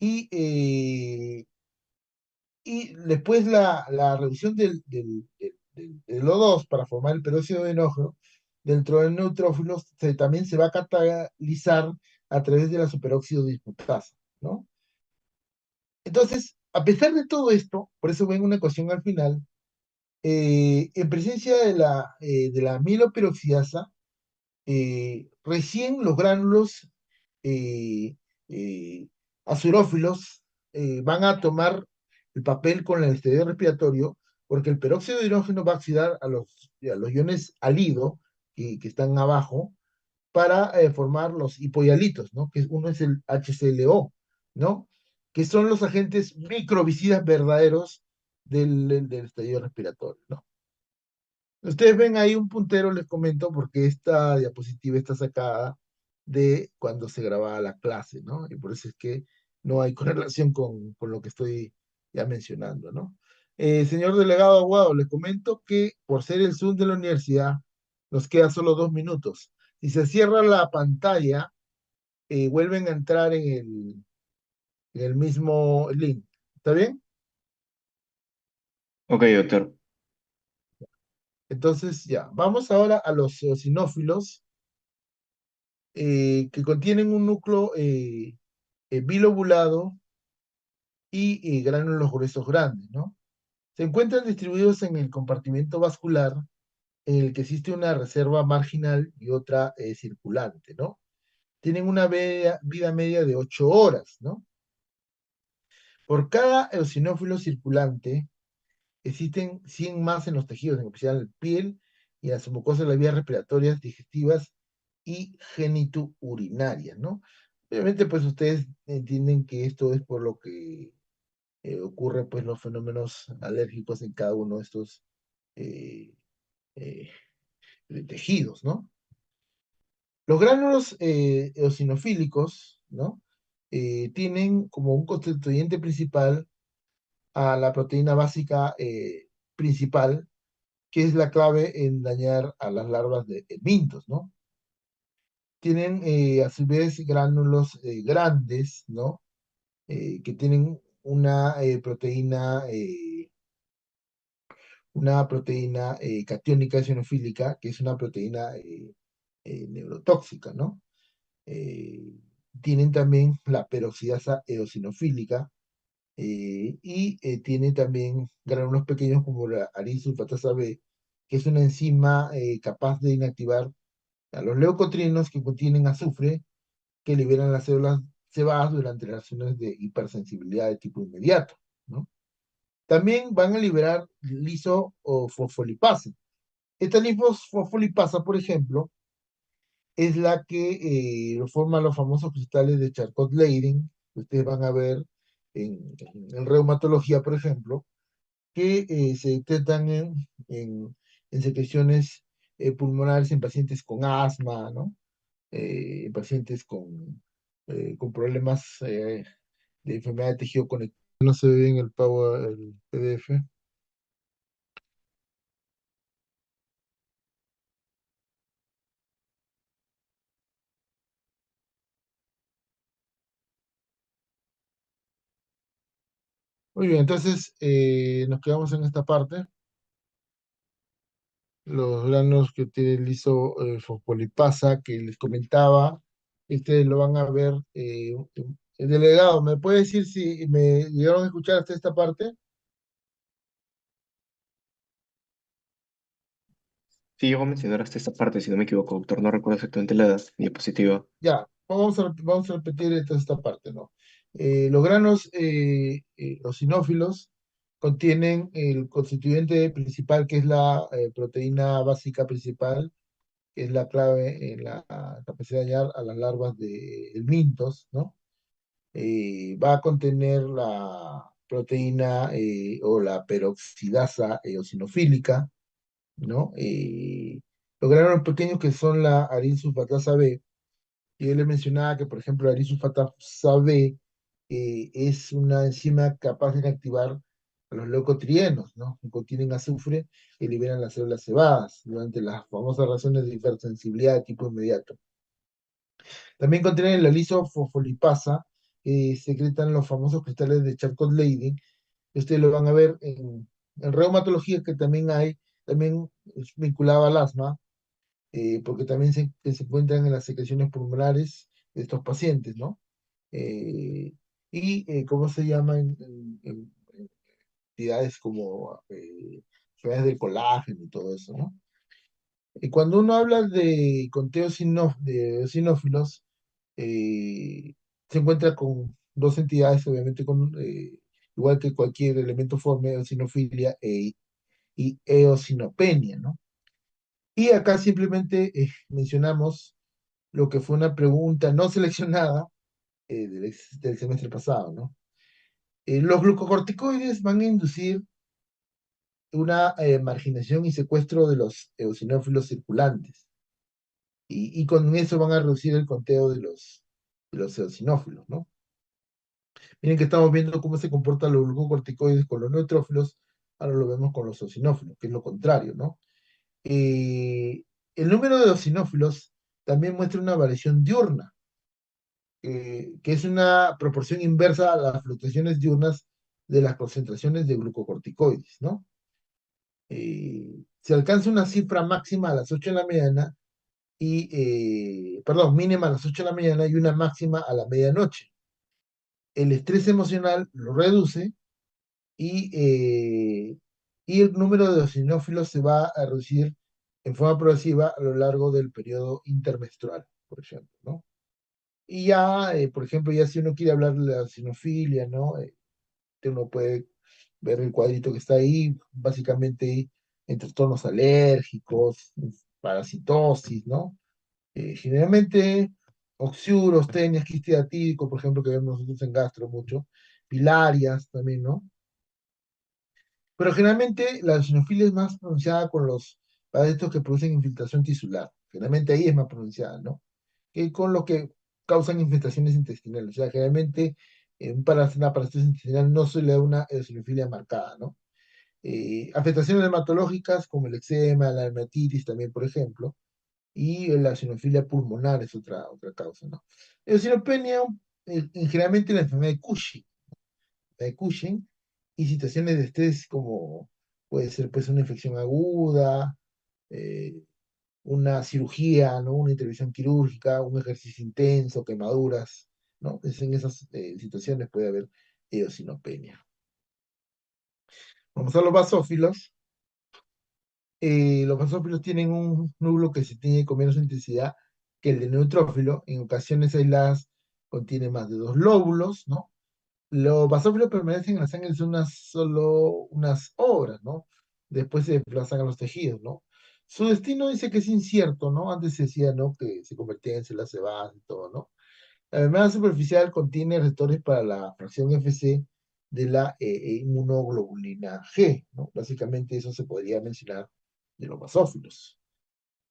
Y, y después la reducción del O2 para formar el peróxido de hidrógeno dentro del neutrófilo también se va a catalizar a través de la superóxido dismutasa, ¿no? Entonces, a pesar de todo esto, por eso ven una ecuación al final, en presencia de la amiloperoxidasa, recién los gránulos eh, eh, azurófilos van a tomar el papel con el exterior respiratorio, porque el peróxido de hidrógeno va a oxidar a los iones alido, que están abajo, para formar los hipoialitos, ¿no? Uno es el HClO, ¿no? Que son los agentes microbicidas verdaderos del estallido respiratorio, ¿no? Ustedes ven ahí un puntero, les comento, porque esta diapositiva está sacada de cuando se grababa la clase, ¿no? Y por eso es que no hay correlación con lo que estoy ya mencionando, ¿no? Señor delegado Aguado, le comento que por ser el Zoom de la universidad, nos queda solo 2 minutos. Si se cierra la pantalla, vuelven a entrar en el mismo link. ¿Está bien? Ok, doctor. Entonces, ya, vamos ahora a los eosinófilos que contienen un núcleo bilobulado y gránulos gruesos grandes, ¿no? Se encuentran distribuidos en el compartimento vascular en el que existe una reserva marginal y otra circulante, ¿no? Tienen una vida media de 8 horas, ¿no? Por cada eosinófilo circulante existen 100 más en los tejidos, en especial en la piel y en las mucosas de las vías respiratorias, digestivas y genitourinarias, ¿no? Obviamente, pues ustedes entienden que esto es por lo que ocurren pues los fenómenos alérgicos en cada uno de estos eh, eh, tejidos, ¿no? Los gránulos eosinofílicos, ¿no? Tienen como un constituyente principal a la proteína básica principal, que es la clave en dañar a las larvas de mintos, ¿no? Tienen a su vez gránulos grandes, ¿no? Que tienen una proteína una proteína catiónica eosinofílica, que es una proteína neurotóxica, ¿no? Eh, Tienen también la peroxidasa eosinofílica, y tiene también gránulos pequeños como la arinsulfatasa B, que es una enzima capaz de inactivar a los leucotrienos que contienen azufre, que liberan las células cebadas durante las reacciones de hipersensibilidad de tipo inmediato, ¿no? También van a liberar liso o fosfolipasa. Esta fosfolipasa, por ejemplo, es la que forma los famosos cristales de Charcot-Leyden, que ustedes van a ver en reumatología, por ejemplo, que se detectan en secreciones pulmonares en pacientes con asma, ¿no? En pacientes con problemas de enfermedad de tejido conectivo. No se ve en el PDF. Muy bien, entonces nos quedamos en esta parte. Los granos que tiene el fosfolipasa que les comentaba, ustedes lo van a ver. El delegado, ¿me puede decir si me llegaron a escuchar hasta esta parte? Sí, llegó a mencionar hasta esta parte, si no me equivoco, doctor. No recuerdo exactamente la diapositiva. Ya, vamos a repetir esta parte, ¿no? Los granos eosinófilos contienen el constituyente principal, que es la proteína básica principal, que es la clave en la capacidad de dañar a las larvas de mintos, ¿no? Va a contener la proteína o la peroxidasa eosinofílica, ¿no? Los granos pequeños que son la arinsulfatasa B, y yo le mencionaba que, por ejemplo, la arisufataza B es una enzima capaz de activar a los leucotrienos, ¿no? Que contienen azufre y liberan las células cebadas durante las famosas reacciones de hipersensibilidad de tipo inmediato. También contienen la lisofosfolipasa, que secretan los famosos cristales de Charcot-Leyden. Ustedes lo van a ver en reumatología, que también hay, también es vinculado al asma, porque también se encuentran en las secreciones pulmonares de estos pacientes, ¿no? ¿Cómo se llama? En entidades como enfermedades del colágeno y todo eso, ¿no? Y cuando uno habla de conteo de eosinófilos, se encuentra con dos entidades, obviamente, igual que cualquier elemento forme, eosinofilia y eosinopenia, ¿no? Y acá simplemente mencionamos lo que fue una pregunta no seleccionada del semestre pasado, ¿no? Los glucocorticoides van a inducir una marginación y secuestro de los eosinófilos circulantes, y con eso van a reducir el conteo de los eosinófilos, ¿no? Miren que estamos viendo cómo se comportan los glucocorticoides con los neutrófilos, ahora lo vemos con los eosinófilos, que es lo contrario, ¿no? Eh, el número de eosinófilos también muestra una variación diurna, que es una proporción inversa a las fluctuaciones diurnas de las concentraciones de glucocorticoides, ¿no? Se alcanza una cifra máxima a las 8 de la mañana perdón, mínima a las 8 de la mañana y una máxima a la medianoche. El estrés emocional lo reduce y, y el número de eosinófilos se va a reducir en forma progresiva a lo largo del periodo intermenstrual, por ejemplo, ¿no? Y ya, por ejemplo, ya si uno quiere hablar de la sinofilia, ¿no? Uno puede ver el cuadrito que está ahí, básicamente en trastornos alérgicos, parasitosis, ¿no? Generalmente, oxiuros, tenias, quiste atípico, por ejemplo, que vemos nosotros en gastro mucho, pilarias también, ¿no? Pero generalmente la eosinofilia es más pronunciada con los parásitos que producen infiltración tisular. Generalmente ahí es más pronunciada, ¿no? Que con los que causan infestaciones intestinales. O sea, generalmente una parasitosis intestinal no suele dar una eosinofilia marcada, ¿no? Afectaciones dermatológicas como el eczema, la dermatitis también, por ejemplo, y la eosinofilia pulmonar es otra causa, ¿no? Eosinopenia, generalmente la enfermedad de Cushing y situaciones de estrés como puede ser pues una infección aguda, eh, una cirugía, ¿no? Una intervención quirúrgica, un ejercicio intenso, quemaduras, ¿no? En esas situaciones puede haber eosinopenia. Vamos a los basófilos. Los basófilos tienen un núcleo que se tiene con menos intensidad que el de neutrófilo. En ocasiones aisladas contiene más de dos lóbulos, ¿no? Los basófilos permanecen en la sangre solo unas horas, ¿no? Después se desplazan a los tejidos, ¿no? Su destino dice que es incierto, ¿no? Antes se decía, ¿no? Que se convertía en células cebadas y todo, ¿no? La membrana superficial contiene receptores para la fracción FC de la inmunoglobulina G, ¿no? Básicamente eso se podría mencionar de los basófilos.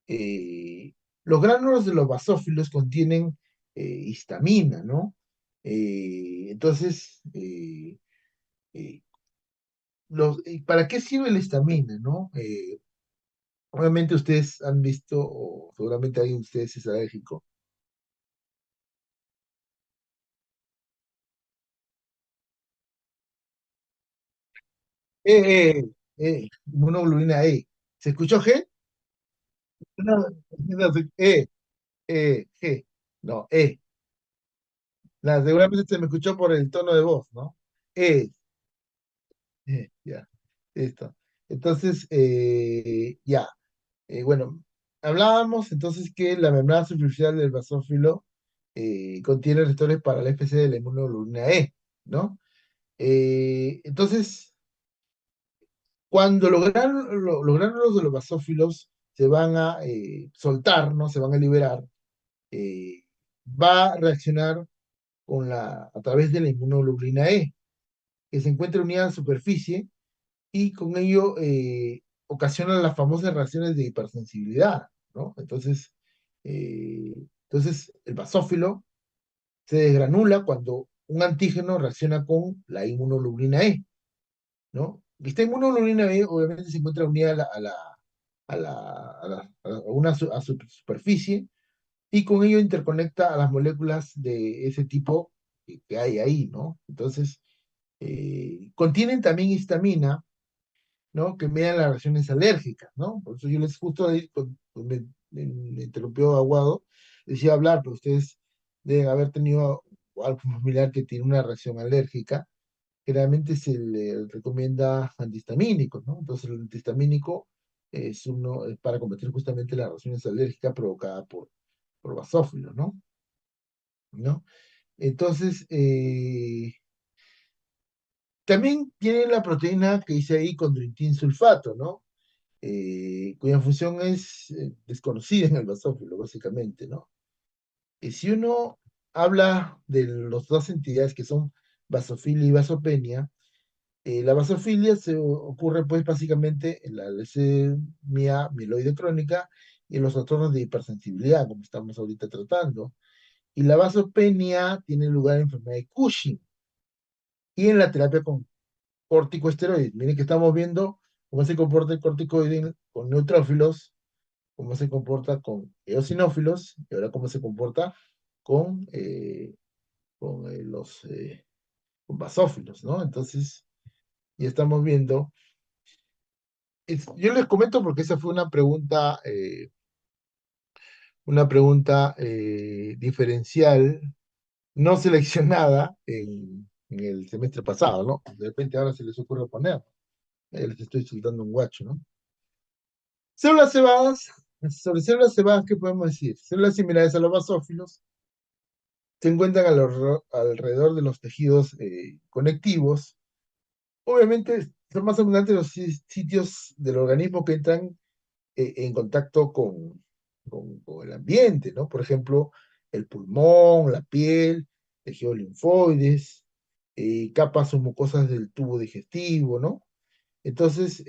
Eh, los gránulos de los basófilos contienen histamina, ¿no? Entonces, eh, ¿para qué sirve la histamina, no? Obviamente ustedes han visto, o seguramente alguien de ustedes es alérgico. Inmunoglobulina E. ¿Se escuchó G? No, no, G. No, E. Seguramente se me escuchó por el tono de voz, ¿no? E. Ya, listo. Entonces, ya, bueno, hablábamos entonces que la membrana superficial del basófilo contiene receptores para la especie de la inmunoglobulina E, ¿no? Entonces, cuando los gránulos de los basófilos se van a soltar, ¿no? Se van a liberar, eh, va a reaccionar a través de la inmunoglobulina E, que se encuentra unida a la superficie y con ello ocasiona las famosas reacciones de hipersensibilidad, ¿no? Eh, entonces el basófilo se desgranula cuando un antígeno reacciona con la inmunoglobulina E, ¿no? Esta inmunoglobulina E obviamente se encuentra unida a una superficie y con ello interconecta a las moléculas de ese tipo que hay ahí, ¿no? Entonces, contienen también histamina, ¿no? Que median las reacciones alérgicas, ¿no? Por eso yo les justo ahí, me interrumpió Aguado, decía hablar, pero ustedes deben haber tenido algo familiar que tiene una reacción alérgica. Generalmente se le recomienda antihistamínicos, ¿no? Entonces el antihistamínico es para combatir justamente las reacciones alérgicas provocadas por basófilos, ¿no? ¿No? Entonces, también tiene la proteína que dice ahí condroitin sulfato, ¿no? Cuya función es desconocida en el basófilo, básicamente, ¿no? Y si uno habla de las dos entidades que son basofilia y basopenia, la basofilia se ocurre pues básicamente en la leucemia mieloide crónica y en los trastornos de hipersensibilidad, como estamos ahorita tratando. Y la vasopenia tiene lugar en enfermedad de Cushing y en la terapia con corticosteroides. Miren que estamos viendo cómo se comporta el corticoide con neutrófilos, cómo se comporta con eosinófilos y ahora cómo se comporta con, eh, con con basófilos, ¿no? Entonces, ya estamos viendo. Yo les comento porque esa fue una pregunta diferencial, no seleccionada en el semestre pasado, ¿no? De repente ahora se les ocurre poner. Les estoy soltando un guacho, ¿no? Células cebadas. Sobre células cebadas, ¿qué podemos decir? Células similares a los basófilos se encuentran alrededor de los tejidos conectivos. Obviamente son más abundantes los sitios del organismo que entran en contacto con el ambiente, ¿no? Por ejemplo, el pulmón, la piel, tejidos linfoides, capas o mucosas del tubo digestivo, ¿no? Entonces,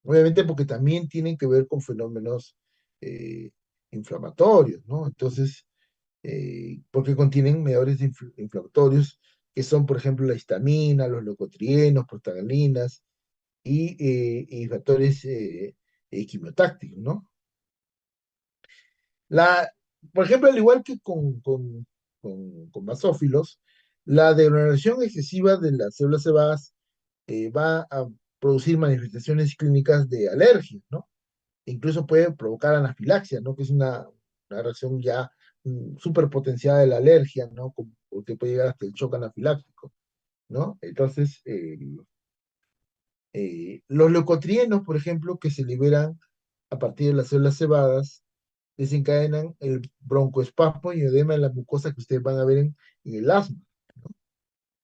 obviamente porque también tienen que ver con fenómenos eh, inflamatorios, ¿no? Entonces, porque contienen mediadores inflamatorios, que son, por ejemplo, la histamina, los leucotrienos, prostaglandinas y factores quimiotácticos, ¿no? La, por ejemplo, al igual que con basófilos, la degradación excesiva de las células cebadas va a producir manifestaciones clínicas de alergia, ¿no? E incluso puede provocar anafilaxia, ¿no? Que es una reacción ya súper potenciada de la alergia, ¿no? Que puede llegar hasta el shock anafiláctico, ¿no? Entonces, los leucotrienos, por ejemplo, que se liberan a partir de las células cebadas, desencadenan el broncoespasmo y edema en la mucosa que ustedes van a ver en el asma,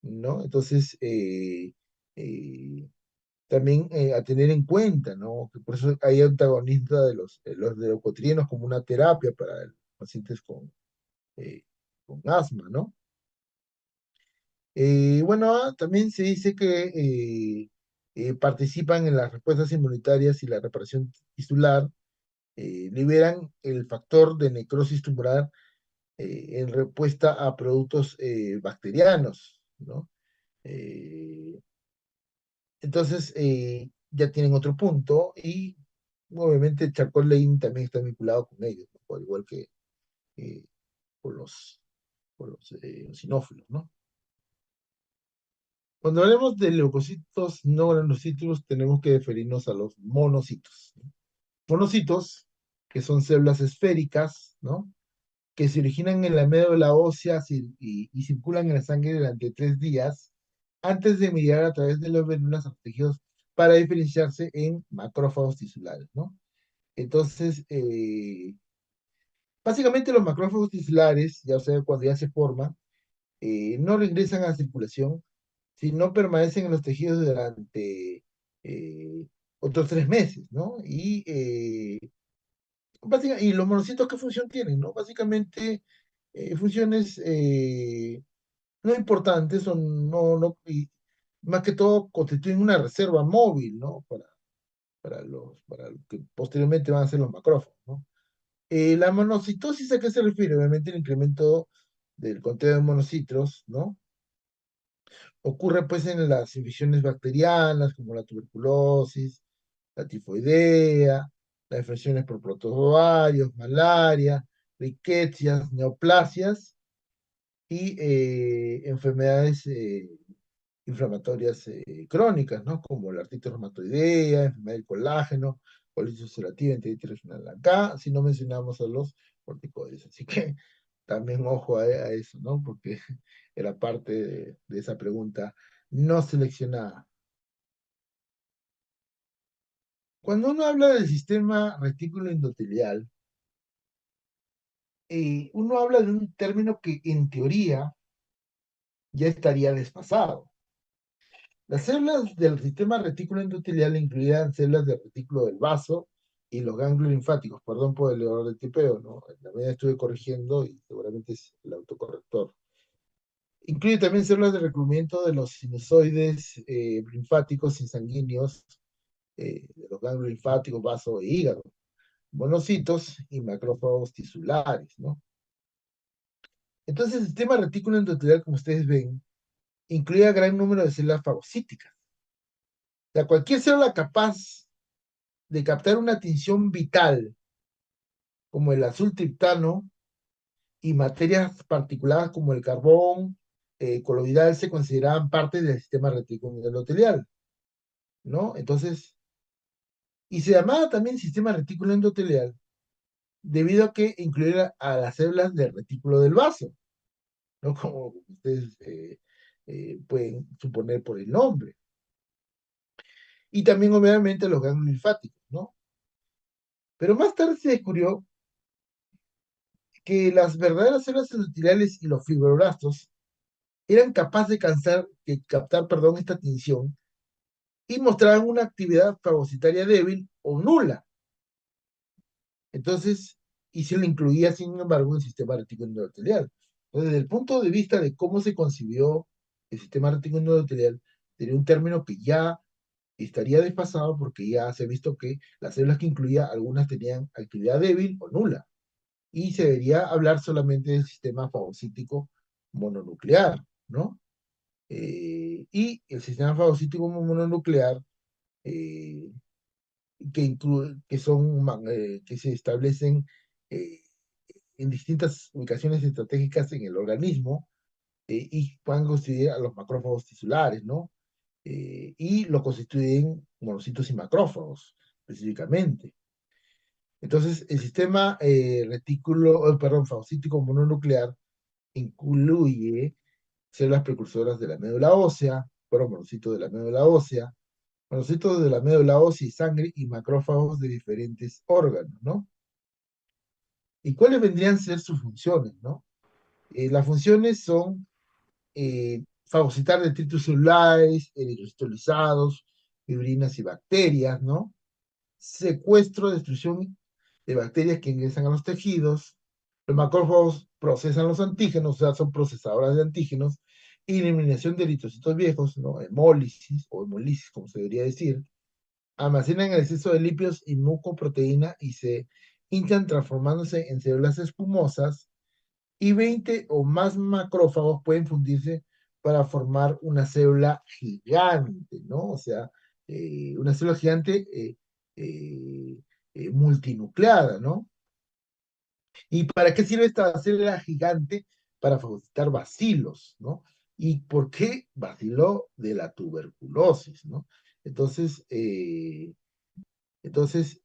¿no? Entonces, eh, también a tener en cuenta, ¿no? Que por eso hay antagonistas de los leucotrienos como una terapia para pacientes eh, con asma, ¿no? Bueno, también se dice que participan en las respuestas inmunitarias y la reparación tisular, liberan el factor de necrosis tumoral en respuesta a productos bacterianos, ¿no? Eh, entonces, ya tienen otro punto y obviamente el charcoal lane también está vinculado con ellos, ¿no? Al igual que eh, con los eosinófilos, ¿no? Cuando hablemos de leucocitos no granulocitos, tenemos que referirnos a los monocitos, ¿no? Monocitos, que son células esféricas, ¿no? Que se originan en la médula ósea y circulan en la sangre durante 3 días antes de migrar a través de las venulas a los tejidos para diferenciarse en macrófagos tisulares, ¿no? Entonces, básicamente los macrófagos tisulares, ya sea cuando ya se forman, no regresan a la circulación, sino permanecen en los tejidos durante eh, otros 3 meses, ¿no? Y los monocitos, ¿qué función tienen, no? Básicamente, funciones no importantes, son, y más que todo constituyen una reserva móvil, ¿no? Para lo que posteriormente van a ser los macrófagos, ¿no? La monocitosis, ¿a qué se refiere? Obviamente el incremento del conteo de monocitos, ¿no? Ocurre pues en las infecciones bacterianas como la tuberculosis, la tifoidea, las infecciones por protozoarios, malaria, riquecias, neoplasias y enfermedades inflamatorias crónicas, ¿no? Como la artritis reumatoidea, enfermedad del colágeno, colitis ulcerativa, enteritis regional. Acá, si no mencionamos a los corticoides, así que también ojo a eso, ¿no? Porque era parte de esa pregunta no seleccionada. Cuando uno habla del sistema retículo endotelial, uno habla de un término que en teoría ya estaría desfasado. Las células del sistema retículo endotelial incluían células del retículo del vaso y los ganglios linfáticos. Perdón por el error de tipeo, ¿no? La medida estuve corrigiendo y seguramente es el autocorrector. Incluye también células de recubrimiento de los sinusoides linfáticos y sanguíneos, de los ganglios linfáticos, vaso e hígado, monocitos y macrófagos tisulares, ¿no? Entonces, el sistema retículo endotelial, como ustedes ven, incluye un gran número de células fagocíticas. O sea, cualquier célula capaz de captar una tinción vital, como el azul triptano, y materias particuladas como el carbón, coloidal, se consideraban parte del sistema retículo endotelial, ¿no? Entonces, y se llamaba también sistema retículo endotelial debido a que incluía a las células del retículo del vaso, ¿no? Como ustedes pueden suponer por el nombre. Y también, obviamente, los ganglios linfáticos, ¿no? Pero más tarde se descubrió que las verdaderas células endoteliales y los fibroblastos eran capaces de captar, perdón, esta tinción y mostraban una actividad fagocitaria débil o nula. Entonces, y se le incluía, sin embargo, en el sistema retículo endotelial. Entonces, desde el punto de vista de cómo se concibió el sistema retículo endotelial, tenía un término que ya estaría desfasado porque ya se ha visto que las células que incluía, algunas tenían actividad débil o nula. Y se debería hablar solamente del sistema fagocítico mononuclear, ¿no? Y el sistema fagocítico mononuclear, eh, que se establecen eh, en distintas ubicaciones estratégicas en el organismo y van a considerar a los macrófagos tisulares, ¿no? y lo constituyen monocitos y macrófagos, específicamente. Entonces, el sistema perdón, fagocítico mononuclear incluye células precursoras de la médula ósea, fueron monocitos de la médula ósea, monocitos de la médula ósea y sangre y macrófagos de diferentes órganos, ¿no? ¿Y cuáles vendrían a ser sus funciones, no? Las funciones son fagocitar detritus celulares, eritrocitolizados, fibrinas y bacterias, ¿no? Secuestro, destrucción de bacterias que ingresan a los tejidos. Los macrófagos procesan los antígenos, o sea, son procesadoras de antígenos. Eliminación de eritrocitos viejos, ¿no? Hemólisis o hemolisis, como se debería decir. Almacenan el exceso de lípidos y mucoproteína y se hinchan transformándose en células espumosas. Y 20 o más macrófagos pueden fundirse para formar una célula gigante, ¿no? O sea, una célula gigante eh, multinucleada, ¿no? ¿Y para qué sirve esta célula gigante? Para fagocitar bacilos, ¿no? ¿Y por qué bacilo de la tuberculosis, ¿no? Entonces, entonces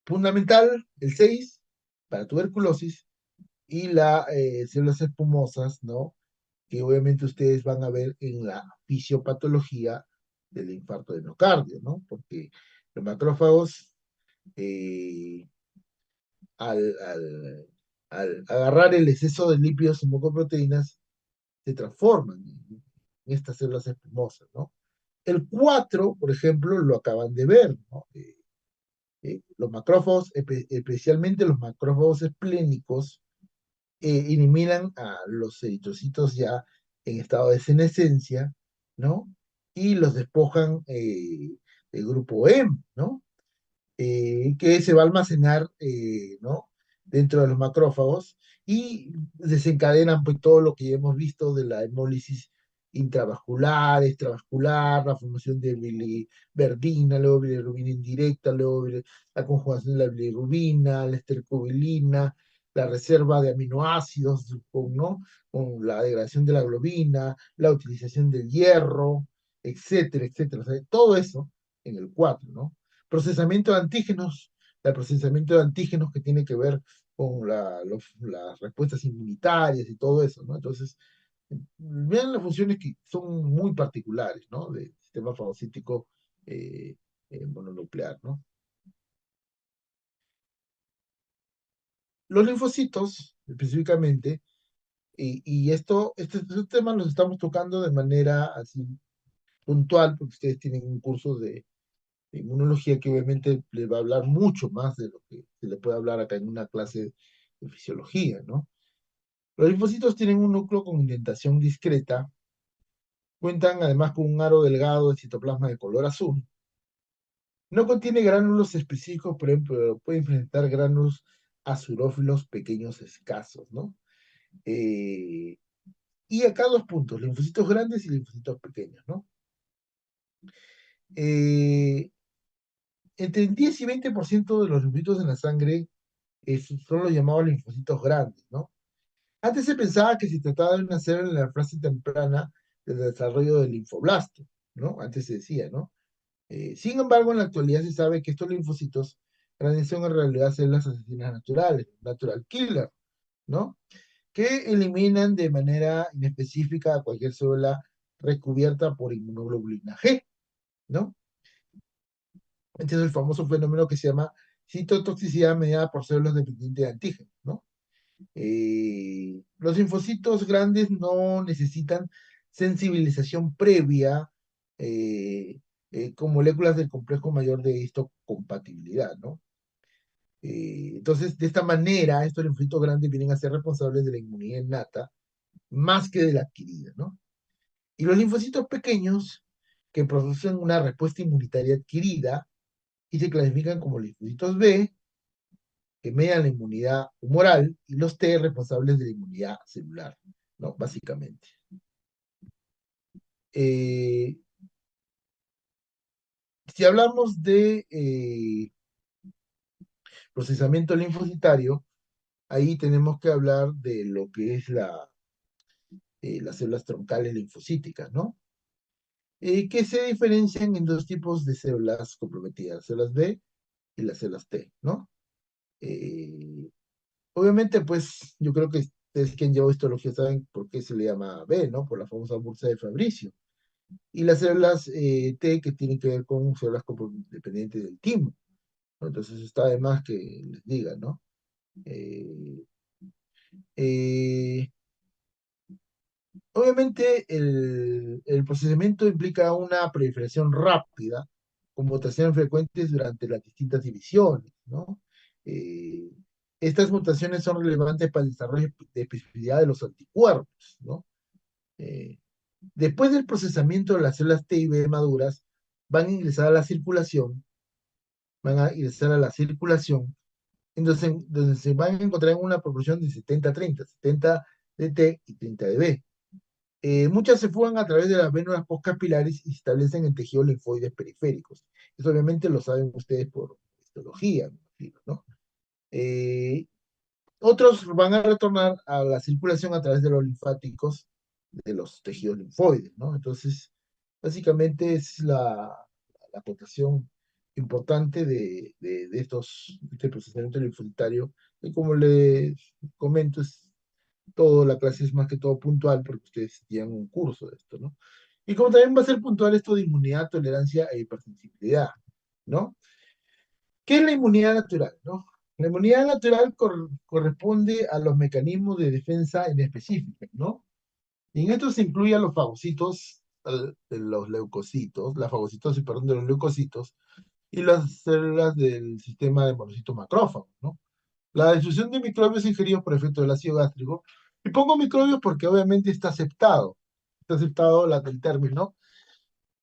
fundamental, el 6 para tuberculosis, y las células espumosas, ¿no? Que obviamente ustedes van a ver en la fisiopatología del infarto de miocardio, ¿no? Porque los macrófagos, eh, al, al, al agarrar el exceso de lípidos y mucoproteínas, se transforman en estas células espumosas, ¿no? El 4, por ejemplo, lo acaban de ver, ¿no? Los macrófagos, especialmente los macrófagos esplénicos, eliminan a los eritrocitos ya en estado de senescencia, ¿no? Y los despojan del grupo M, ¿no? Que se va a almacenar, ¿no? Dentro de los macrófagos y desencadenan pues todo lo que ya hemos visto de la hemólisis intravascular, extravascular, la formación de biliverdina, luego bilirrubina indirecta, luego la conjugación de la bilirrubina, la estercobilina, la reserva de aminoácidos, ¿no? Con la degradación de la globina, la utilización del hierro, etcétera, etcétera. O sea, todo eso en el 4, ¿no? Procesamiento de antígenos, el procesamiento de antígenos que tiene que ver con las respuestas inmunitarias y todo eso, ¿no? Entonces, vean las funciones que son muy particulares, ¿no? Del sistema fagocítico eh, mononuclear, ¿no? Los linfocitos, específicamente, y estos temas los estamos tocando de manera así puntual, porque ustedes tienen un curso de inmunología que obviamente le va a hablar mucho más de lo que se le puede hablar acá en una clase de fisiología, ¿no? Los linfocitos tienen un núcleo con indentación discreta, cuentan además con un aro delgado de citoplasma de color azul. No contiene gránulos específicos, por ejemplo, pero puede presentar gránulos azurófilos pequeños escasos, ¿no? Eh, y acá dos puntos, linfocitos grandes y linfocitos pequeños, ¿no? Eh, Entre el 10 y 20% de los linfocitos en la sangre son los llamados linfocitos grandes, ¿no? Antes se pensaba que se trataba de una célula en la fase temprana del desarrollo del linfoblasto, ¿no? Antes se decía, ¿no? Sin embargo, en la actualidad se sabe que estos linfocitos grandes son en realidad células asesinas naturales, natural killer, ¿no? Que eliminan de manera inespecífica a cualquier célula recubierta por inmunoglobulina G, ¿no? Este es el famoso fenómeno que se llama citotoxicidad mediada por células dependientes de antígenos, ¿no? Los linfocitos grandes no necesitan sensibilización previa con moléculas del complejo mayor de histocompatibilidad, ¿no? Entonces, de esta manera, estos linfocitos grandes vienen a ser responsables de la inmunidad innata más que de la adquirida, ¿no? Y los linfocitos pequeños, que producen una respuesta inmunitaria adquirida y se clasifican como linfocitos B, que median la inmunidad humoral, y los T responsables de la inmunidad celular, ¿no? Básicamente. Eh, si hablamos de procesamiento linfocitario, ahí tenemos que hablar de lo que es las células troncales linfocíticas, ¿no? que se diferencian en dos tipos de células comprometidas, células B y las células T, ¿no? Eh, Obviamente, pues yo creo que ustedes que han llevado histología saben por qué se le llama B, ¿no? Por la famosa bursa de Fabricio. Y las células T que tienen que ver con células dependientes del timo, ¿no? Entonces está de más que les diga, ¿no? Eh, eh, Obviamente el procesamiento implica una proliferación rápida con mutaciones frecuentes durante las distintas divisiones, ¿no? Eh, Estas mutaciones son relevantes para el desarrollo de especificidad de los anticuerpos, ¿no? Eh, Después del procesamiento de las células T y B maduras, van a ingresar a la circulación, van a ingresar a la circulación, entonces, donde se van a encontrar en una proporción de 70-30, 70 de T y 30 de B. Muchas se fugan a través de las vénulas postcapilares y se establecen en tejidos linfoides periféricos. Eso obviamente lo saben ustedes por histología, me imagino, ¿no? Eh, Otros van a retornar a la circulación a través de los linfáticos de los tejidos linfoides, ¿no? Entonces, básicamente es la aportación importante de este procesamiento linfocitario, que como les comento, la clase es más que todo puntual porque ustedes tienen un curso de esto, ¿no? Y como también va a ser puntual esto de inmunidad, tolerancia e hipersensibilidad, ¿no? ¿Qué es la inmunidad natural, no? La inmunidad natural corresponde a los mecanismos de defensa en específico, ¿no? Y en esto se incluyen los fagocitos, los leucocitos, la fagocitosis, perdón, de los leucocitos y las células del sistema de monocitos macrófagos, ¿no? La destrucción de microbios ingeridos por efecto del ácido gástrico. Y pongo microbios porque obviamente está aceptado el término.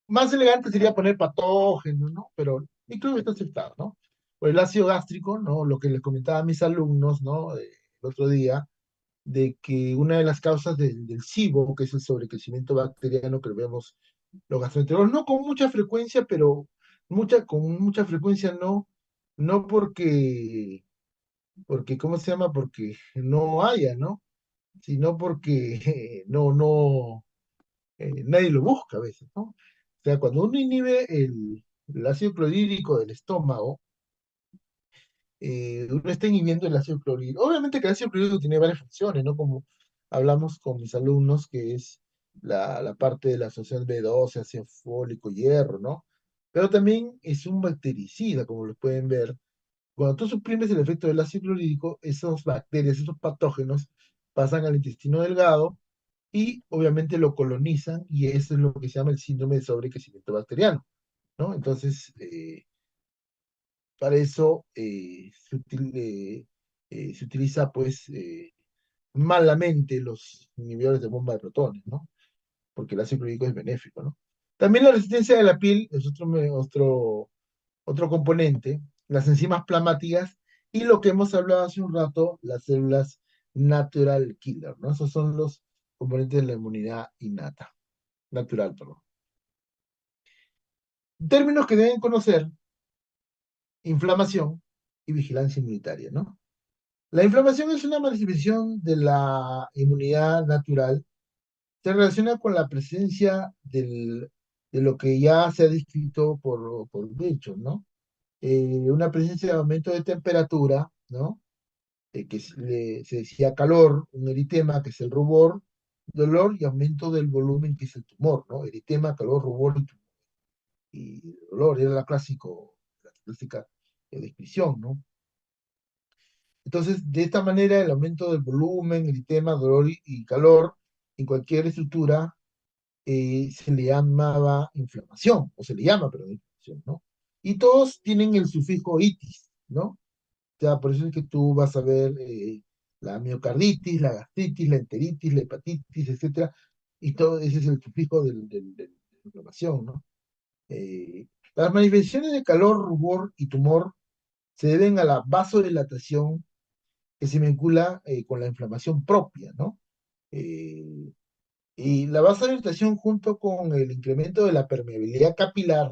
Más elegante sería poner patógeno, ¿no? Pero microbio está aceptado, ¿no? Por el ácido gástrico, ¿no? Lo que les comentaba a mis alumnos, ¿no? El otro día, de que una de las causas del SIBO, que es el sobrecrecimiento bacteriano que vemos los gastroenterólogos, no con mucha frecuencia, pero con mucha frecuencia no, no porque, ¿cómo se llama? Porque no haya, ¿no? Sino porque nadie lo busca a veces, ¿no? O sea, cuando uno inhibe el ácido clorhídrico del estómago, uno está inhibiendo el ácido clorhídrico. Obviamente que el ácido clorhídrico tiene varias funciones, ¿no? Como hablamos con mis alumnos, que es la parte de la asociación B12, ácido fólico, hierro, ¿no? Pero también es un bactericida, como lo pueden ver. Cuando tú suprimes el efecto del ácido clorhídrico, esas bacterias, esos patógenos, pasan al intestino delgado y obviamente lo colonizan y eso es lo que se llama el síndrome de sobrecrecimiento bacteriano, ¿no? Entonces, para eso se utiliza pues malamente los inhibidores de bomba de protones, ¿no? Porque el ácido clorhídrico es benéfico, ¿no? También la resistencia de la piel es otro componente, las enzimas plamáticas y lo que hemos hablado hace un rato, las células natural killer, ¿no? Esos son los componentes de la inmunidad innata, natural, perdón. Términos que deben conocer, inflamación y vigilancia inmunitaria, ¿no? La inflamación es una manifestación de la inmunidad natural. Se relaciona con la presencia de lo que ya se ha descrito por Wilson, ¿no? Una presencia de aumento de temperatura, ¿no? Se decía calor, un eritema, que es el rubor, dolor y aumento del volumen, que es el tumor, ¿no? Eritema, calor, rubor y dolor, era la clásica descripción, ¿no? Entonces, de esta manera, el aumento del volumen, eritema, dolor y calor en cualquier estructura se le llamaba inflamación, o se le llama, perdón, inflamación, ¿no? Y todos tienen el sufijo itis, ¿no? O sea, por eso es que tú vas a ver la miocarditis, la gastritis, la enteritis, la hepatitis, etcétera, y todo ese es el sufijo de la inflamación, ¿no? Las manifestaciones de calor, rubor y tumor se deben a la vasodilatación que se vincula con la inflamación propia, ¿no? Eh, y la vasodilatación junto con el incremento de la permeabilidad capilar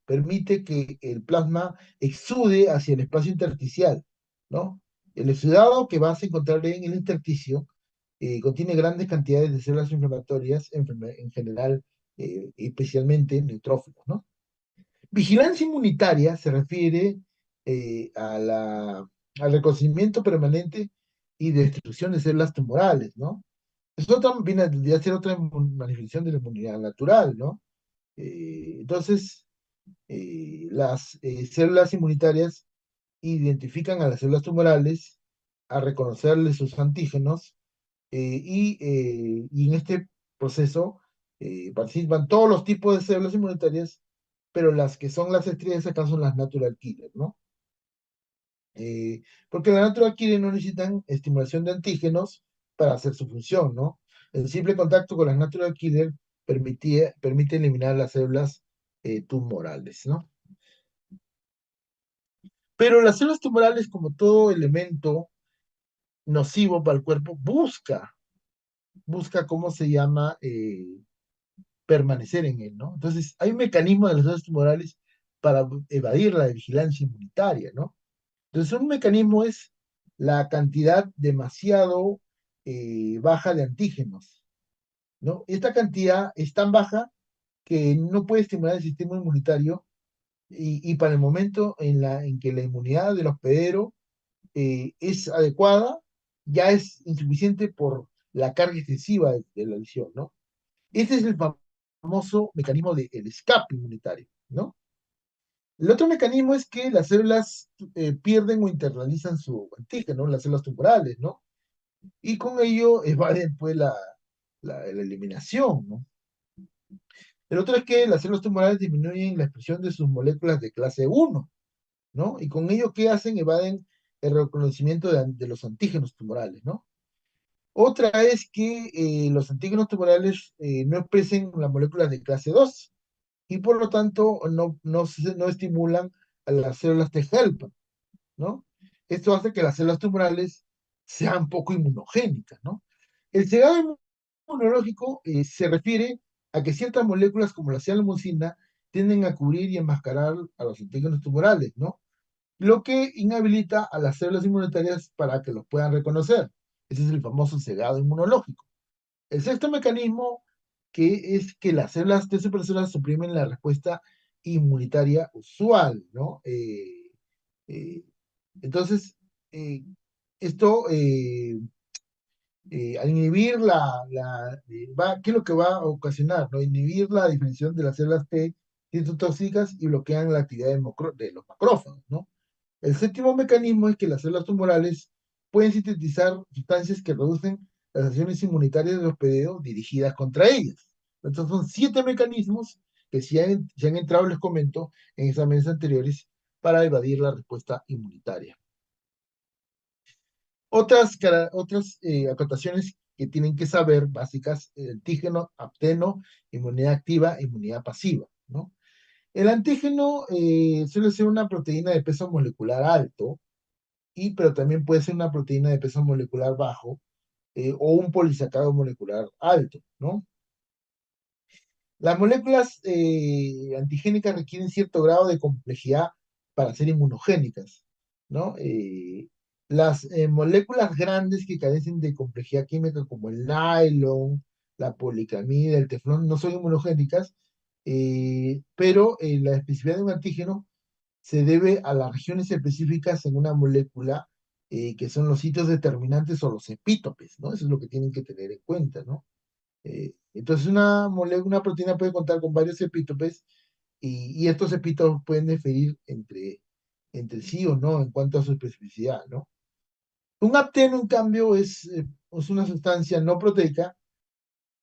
permite que el plasma exude hacia el espacio intersticial, ¿no? El exudado que vas a encontrar en el intersticio contiene grandes cantidades de células inflamatorias, en general, especialmente neutrófilos, ¿no? Vigilancia inmunitaria se refiere al reconocimiento permanente y destrucción de células tumorales, ¿no? Esto también viene a ser otra manifestación de la inmunidad natural, ¿no? Entonces, las células inmunitarias identifican a las células tumorales a reconocerles sus antígenos y en este proceso participan todos los tipos de células inmunitarias, pero las que son las estrellas acá son las natural killer, ¿no? Eh, Porque las natural killer no necesitan estimulación de antígenos para hacer su función, ¿no? El simple contacto con las natural killer permite eliminar las células tumorales, ¿no? Pero las células tumorales, como todo elemento nocivo para el cuerpo, busca ¿cómo se llama? Permanecer en él, ¿no? Entonces, hay un mecanismo de las células tumorales para evadir la vigilancia inmunitaria, ¿no? Entonces, un mecanismo es la cantidad demasiado baja de antígenos, ¿no? Esta cantidad es tan baja que no puede estimular el sistema inmunitario y para el momento en que la inmunidad del hospedero es adecuada, ya es insuficiente por la carga excesiva de la lesión, ¿no? Este es el famoso mecanismo del escape inmunitario, ¿no? El otro mecanismo es que las células pierden o internalizan su antígeno, las células tumorales, ¿no? Y con ello evaden pues la eliminación, ¿no? El otro es que las células tumorales disminuyen la expresión de sus moléculas de clase 1, ¿no? Y con ello, ¿qué hacen? Evaden el reconocimiento de los antígenos tumorales, ¿no? Otra es que los antígenos tumorales no expresen las moléculas de clase 2 y por lo tanto no estimulan a las células T helper, ¿no? Esto hace que las células tumorales sean poco inmunogénicas, ¿no? El cegado inmunológico se refiere a que ciertas moléculas como la cianlomicina tienden a cubrir y enmascarar a los antígenos tumorales, ¿no? Lo que inhabilita a las células inmunitarias para que los puedan reconocer. Ese es el famoso cegado inmunológico. El sexto mecanismo que es que las células T supercelular suprimen la respuesta inmunitaria usual, ¿no? Eh, entonces, eh, esto al inhibir ¿qué es lo que va a ocasionar? ¿No? Inhibir la diferenciación de las células T citotóxicas y bloquean la actividad de los macrófagos, ¿no? El séptimo mecanismo es que las células tumorales pueden sintetizar sustancias que reducen las acciones inmunitarias del hospedero dirigidas contra ellas. Entonces son 7 mecanismos que si han entrado, les comento, en exámenes anteriores para evadir la respuesta inmunitaria. Otras acotaciones que tienen que saber, básicas, antígeno, apteno, inmunidad activa, inmunidad pasiva, ¿no? El antígeno suele ser una proteína de peso molecular alto, pero también puede ser una proteína de peso molecular bajo o un polisacárido molecular alto, ¿no? Las moléculas antigénicas requieren cierto grado de complejidad para ser inmunogénicas, ¿no? Las moléculas grandes que carecen de complejidad química como el nylon, la policamida, el teflón, no son inmunogénicas, pero la especificidad de un antígeno se debe a las regiones específicas en una molécula que son los sitios determinantes o los epítopes, ¿no? Eso es lo que tienen que tener en cuenta, ¿no? Entonces una proteína puede contar con varios epítopes y estos epítopes pueden diferir entre sí o no en cuanto a su especificidad, ¿no? Un apteno, en cambio, es una sustancia no proteica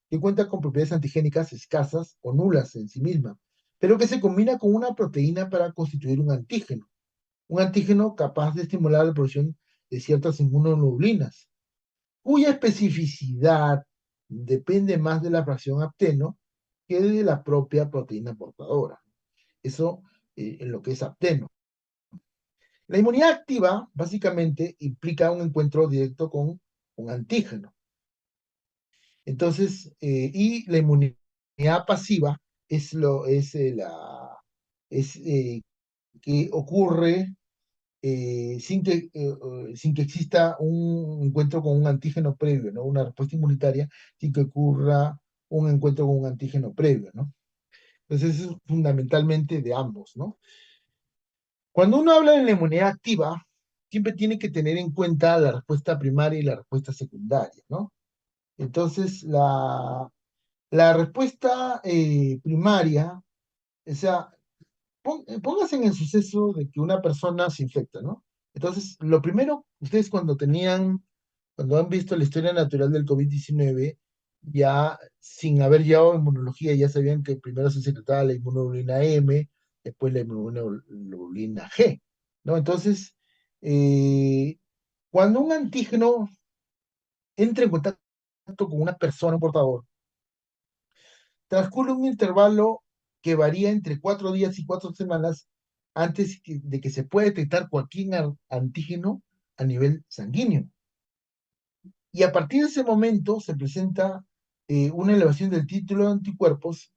que cuenta con propiedades antigénicas escasas o nulas en sí misma, pero que se combina con una proteína para constituir un antígeno capaz de estimular la producción de ciertas inmunoglobulinas, cuya especificidad depende más de la fracción apteno que de la propia proteína portadora. Eso en lo que es apteno. La inmunidad activa básicamente implica un encuentro directo con un antígeno. Entonces, y la inmunidad pasiva es que ocurre sin que exista un encuentro con un antígeno previo, ¿no? Una respuesta inmunitaria, sin que ocurra un encuentro con un antígeno previo, ¿no? Entonces, eso es fundamentalmente de ambos, ¿no? Cuando uno habla de la inmunidad activa, siempre tiene que tener en cuenta la respuesta primaria y la respuesta secundaria, ¿no? Entonces, la respuesta primaria, o sea, póngase en el suceso de que una persona se infecta, ¿no? Entonces, lo primero, ustedes cuando han visto la historia natural del COVID-19, ya sin haber llevado inmunología, ya sabían que primero se secretaba la inmunoglobulina M, después la inmunoglobulina G, ¿no? Entonces, eh, cuando un antígeno entra en contacto con una persona, un portador, transcurre un intervalo que varía entre 4 días y 4 semanas de que se pueda detectar cualquier antígeno a nivel sanguíneo. Y a partir de ese momento se presenta una elevación del título de anticuerpos,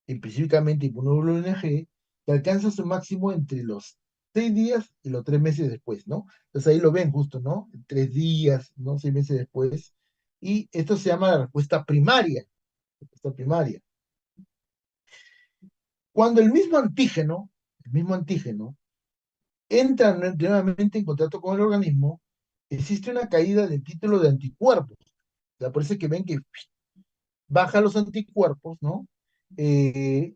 específicamente inmunoglobulina G, que alcanza su máximo entre los 6 días y los 3 meses después, ¿no? Entonces ahí lo ven justo, ¿no? 3 días, ¿no? 6 meses después. Y esto se llama la respuesta primaria. Respuesta primaria. Cuando el mismo antígeno, entra nuevamente en contacto con el organismo, existe una caída del título de anticuerpos. O sea, por eso es que ven que baja los anticuerpos, ¿no? Eh,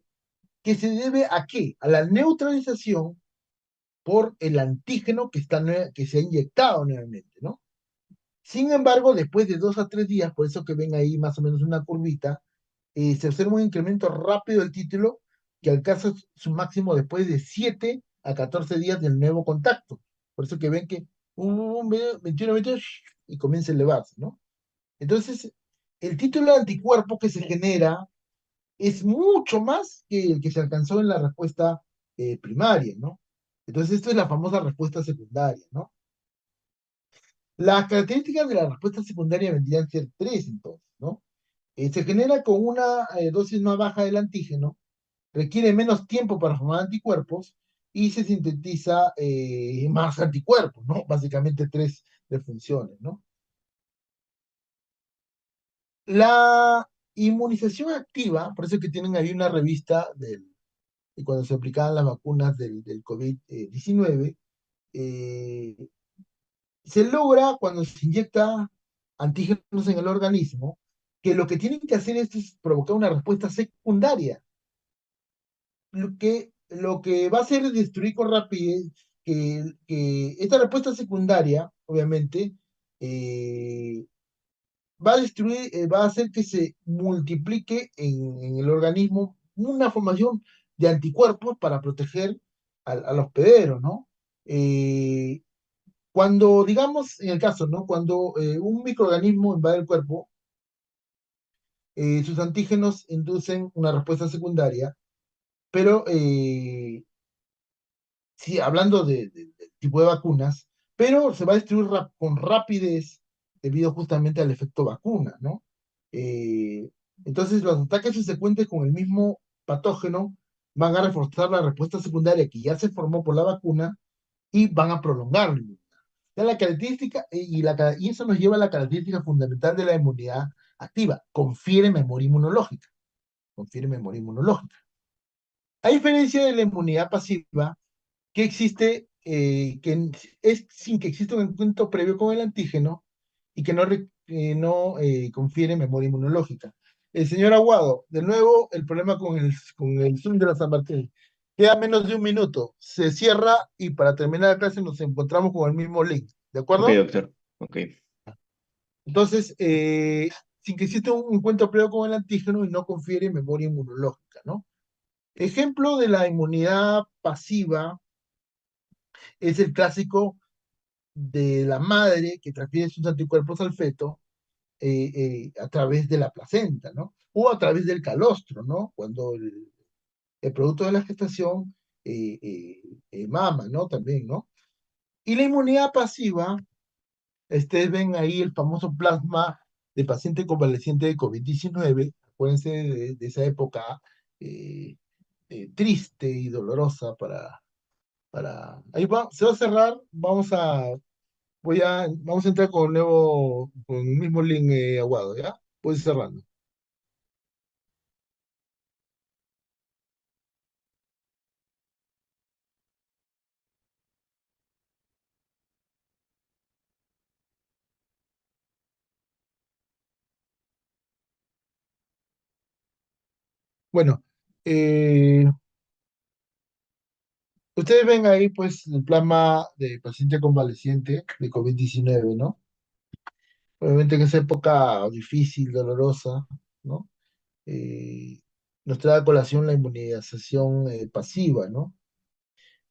que se debe a qué? A la neutralización por el antígeno que se ha inyectado nuevamente, ¿no? Sin embargo, después de 2 a 3 días, por eso que ven ahí más o menos una curvita, se observa un incremento rápido del título que alcanza su máximo después de 7 a 14 días del nuevo contacto. Por eso que ven que 21 metros y comienza a elevarse, ¿no? Entonces, el título de anticuerpo que se genera es mucho más que el que se alcanzó en la respuesta primaria, ¿no? Entonces, esto es la famosa respuesta secundaria, ¿no? Las características de la respuesta secundaria vendrían a ser tres, entonces, ¿no? Se genera con una dosis más baja del antígeno, requiere menos tiempo para formar anticuerpos y se sintetiza más anticuerpos, ¿no? Básicamente tres funciones, ¿no? La inmunización activa, por eso es que tienen ahí una revista de cuando se aplicaban las vacunas del COVID-19, se logra cuando se inyecta antígenos en el organismo, que lo que tienen que hacer es provocar una respuesta secundaria. Lo que va a hacer es destruir con rapidez que esta respuesta secundaria, obviamente, eh, va a hacer que se multiplique en el organismo una formación de anticuerpos para proteger al hospedero, ¿no? Eh, Cuando, digamos, en el caso, ¿no? Cuando un microorganismo invade el cuerpo, sus antígenos inducen una respuesta secundaria, pero sí, hablando de tipo de vacunas, pero se va a destruir con rapidez debido justamente al efecto vacuna, ¿no? Eh, entonces, los ataques subsecuentes con el mismo patógeno van a reforzar la respuesta secundaria que ya se formó por la vacuna y van a prolongarlo. La característica, y eso nos lleva a la característica fundamental de la inmunidad activa, confiere memoria inmunológica, confiere memoria inmunológica. A diferencia de la inmunidad pasiva, que existe, es sin que exista un encuentro previo con el antígeno y que no confiere memoria inmunológica. El señor Aguado, de nuevo, el problema con el Zoom de la San Martín. Queda menos de un minuto. Se cierra y para terminar la clase nos encontramos con el mismo link. ¿De Ok, acuerdo? doctor. Ok. Entonces, sin que exista un encuentro previo con el antígeno y no confiere memoria inmunológica, ¿no? Ejemplo de la inmunidad pasiva es el clásico de la madre que transfiere sus anticuerpos al feto a través de la placenta, ¿no? O a través del calostro, ¿no? Cuando el producto de la gestación mama, ¿no? También, ¿no? Y la inmunidad pasiva, ustedes ven ahí el famoso plasma de paciente convaleciente de COVID-19, acuérdense de esa época eh, triste y dolorosa Ahí va, se va a cerrar, vamos a entrar con el mismo link, Aguado, ¿ya? Voy cerrando. Bueno, eh, ustedes ven ahí pues el plasma de paciente convaleciente de COVID-19, ¿no? Obviamente en esa época difícil, dolorosa, ¿no? Eh, Nos trae a colación la inmunización pasiva, ¿no?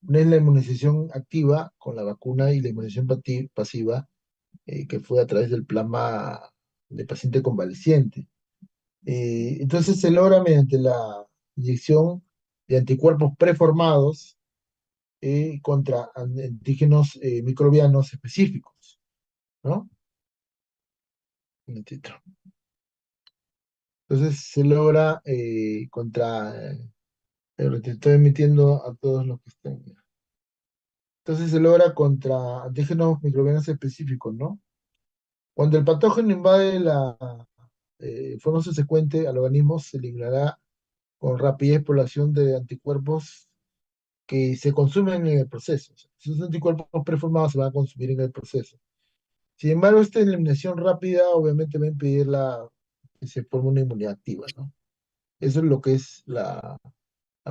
Una es la inmunización activa con la vacuna y la inmunización pasiva, que fue a través del plasma de paciente convaleciente. Entonces se logra mediante la inyección de anticuerpos preformados contra antígenos microbianos específicos, ¿no? Un momentito. Entonces se logra te estoy emitiendo a todos los que estén. Entonces se logra contra antígenos microbianos específicos, ¿no? Cuando el patógeno invade la forma subsecuente al organismo, se eliminará con rapidez población de anticuerpos que se consumen en el proceso. O sea, esos anticuerpos preformados se van a consumir en el proceso. Sin embargo, esta eliminación rápida obviamente va a impedir que se forme una inmunidad activa, ¿no? Eso es lo que es la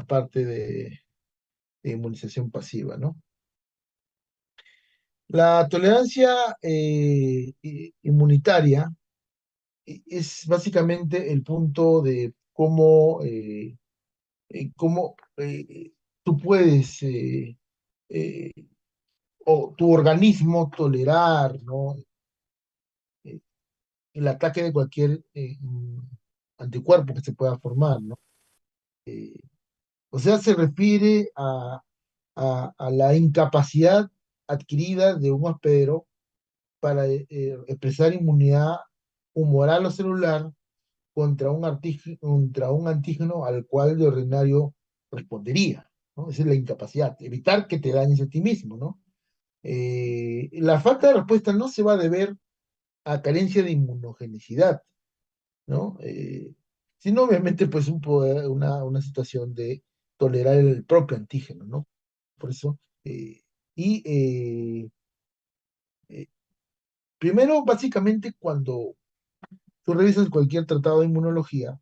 parte de inmunización pasiva, ¿no? La tolerancia inmunitaria es básicamente el punto de cómo tú puedes, eh, o tu organismo tolerar, ¿no? Eh, el ataque de cualquier anticuerpo que se pueda formar, ¿no? Eh, o sea, se refiere a la incapacidad adquirida de un hospedero para expresar inmunidad humoral o celular contra un antígeno al cual de ordinario respondería, ¿no? Esa es la incapacidad, evitar que te dañes a ti mismo, ¿no? La falta de respuesta no se va a deber a carencia de inmunogenicidad, ¿no? Sino obviamente pues una situación de tolerar el propio antígeno, ¿no? Por eso, y eh, primero, básicamente, cuando tú revisas cualquier tratado de inmunología,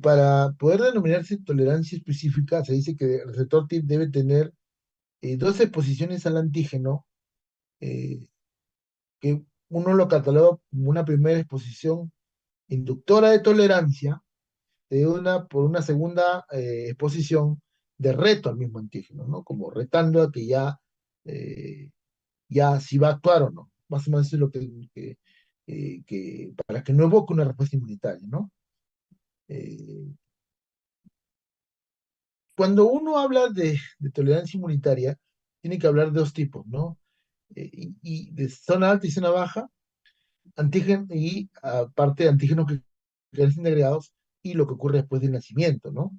para poder denominarse tolerancia específica, se dice que el receptor TIP debe tener dos exposiciones al antígeno, eh, que uno lo cataloga como una primera exposición inductora de tolerancia, por una segunda exposición de reto al mismo antígeno, ¿no? Como retando a que ya si va a actuar o no. Más o menos eso es lo para que no evoque una respuesta inmunitaria, ¿no? Eh, Cuando uno habla de tolerancia inmunitaria, tiene que hablar de dos tipos, ¿no? Y de zona alta y zona baja, antígeno y aparte de antígenos que carecen de agregados y lo que ocurre después del nacimiento, ¿no?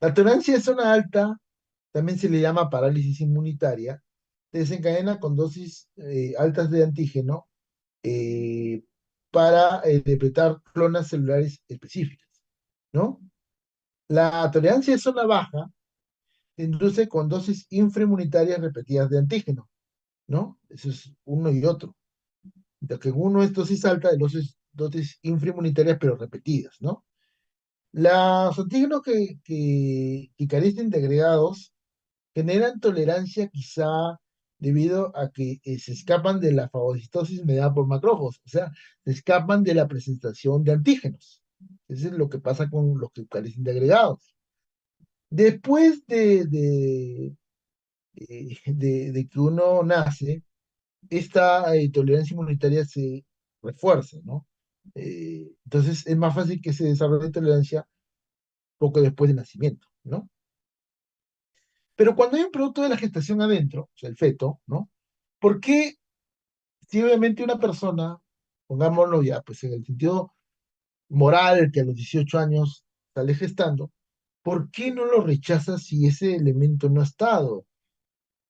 La tolerancia de zona alta también se le llama parálisis inmunitaria, se desencadena con dosis altas de antígeno eh, para detectar clonas celulares específicas, ¿no? La tolerancia de zona baja se induce con dosis infrainmunitarias repetidas de antígeno, ¿no? Eso es uno y otro. Ya que uno es dosis alta de dosis infrainmunitarias pero repetidas, ¿no? Los antígenos que carecen de agregados generan tolerancia quizá debido a que se escapan de la fagocitosis mediada por macrófagos, o sea, se escapan de la presentación de antígenos. Eso es lo que pasa con los que carecen de agregados. Después de que uno nace, esta tolerancia inmunitaria se refuerza, ¿no? Entonces es más fácil que se desarrolle tolerancia poco después del nacimiento, ¿no? Pero cuando hay un producto de la gestación adentro, o sea, el feto, ¿no? ¿Por qué si obviamente una persona, pongámoslo ya, pues en el sentido moral, que a los 18 años sale gestando, ¿por qué no lo rechazas si ese elemento no ha estado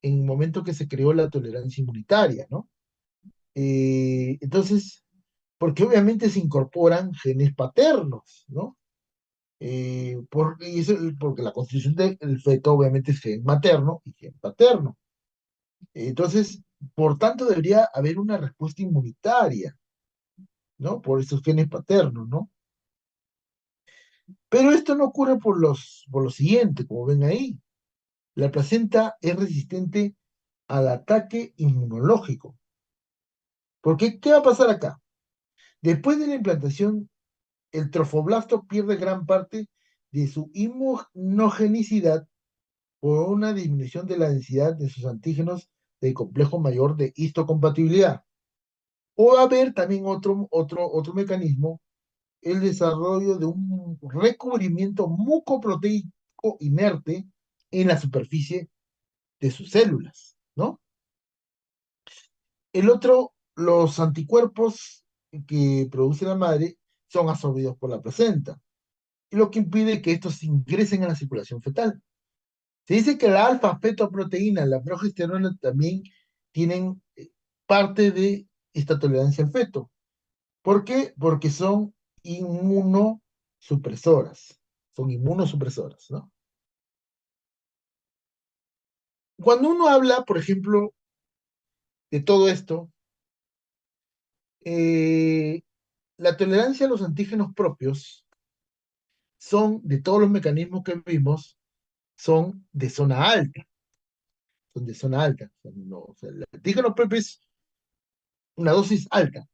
en el momento que se creó la tolerancia inmunitaria, ¿no? Entonces, porque obviamente se incorporan genes paternos, ¿no? Porque la constitución del feto obviamente es gen materno y gen paterno. Entonces, por tanto, debería haber una respuesta inmunitaria, ¿no? Por esos genes paternos, ¿no? Pero esto no ocurre por lo siguiente, como ven ahí. La placenta es resistente al ataque inmunológico. Porque, ¿qué va a pasar acá? Después de la implantación, el trofoblasto pierde gran parte de su inmunogenicidad por una disminución de la densidad de sus antígenos del complejo mayor de histocompatibilidad. O va a haber también otro mecanismo, el desarrollo de un recubrimiento mucoproteico inerte en la superficie de sus células, ¿no? El otro, los anticuerpos que produce la madre son absorbidos por la placenta, y lo que impide que estos ingresen a la circulación fetal. Se dice que la alfa-fetoproteína, la progesterona, también tienen parte de esta tolerancia al feto. ¿Por qué? Porque son inmunosupresoras. Son inmunosupresoras, ¿no? Cuando uno habla, por ejemplo, de todo esto, eh, la tolerancia a los antígenos propios son, de todos los mecanismos que vimos, son de zona alta. Son de zona alta. O sea, el antígeno propio es una dosis alta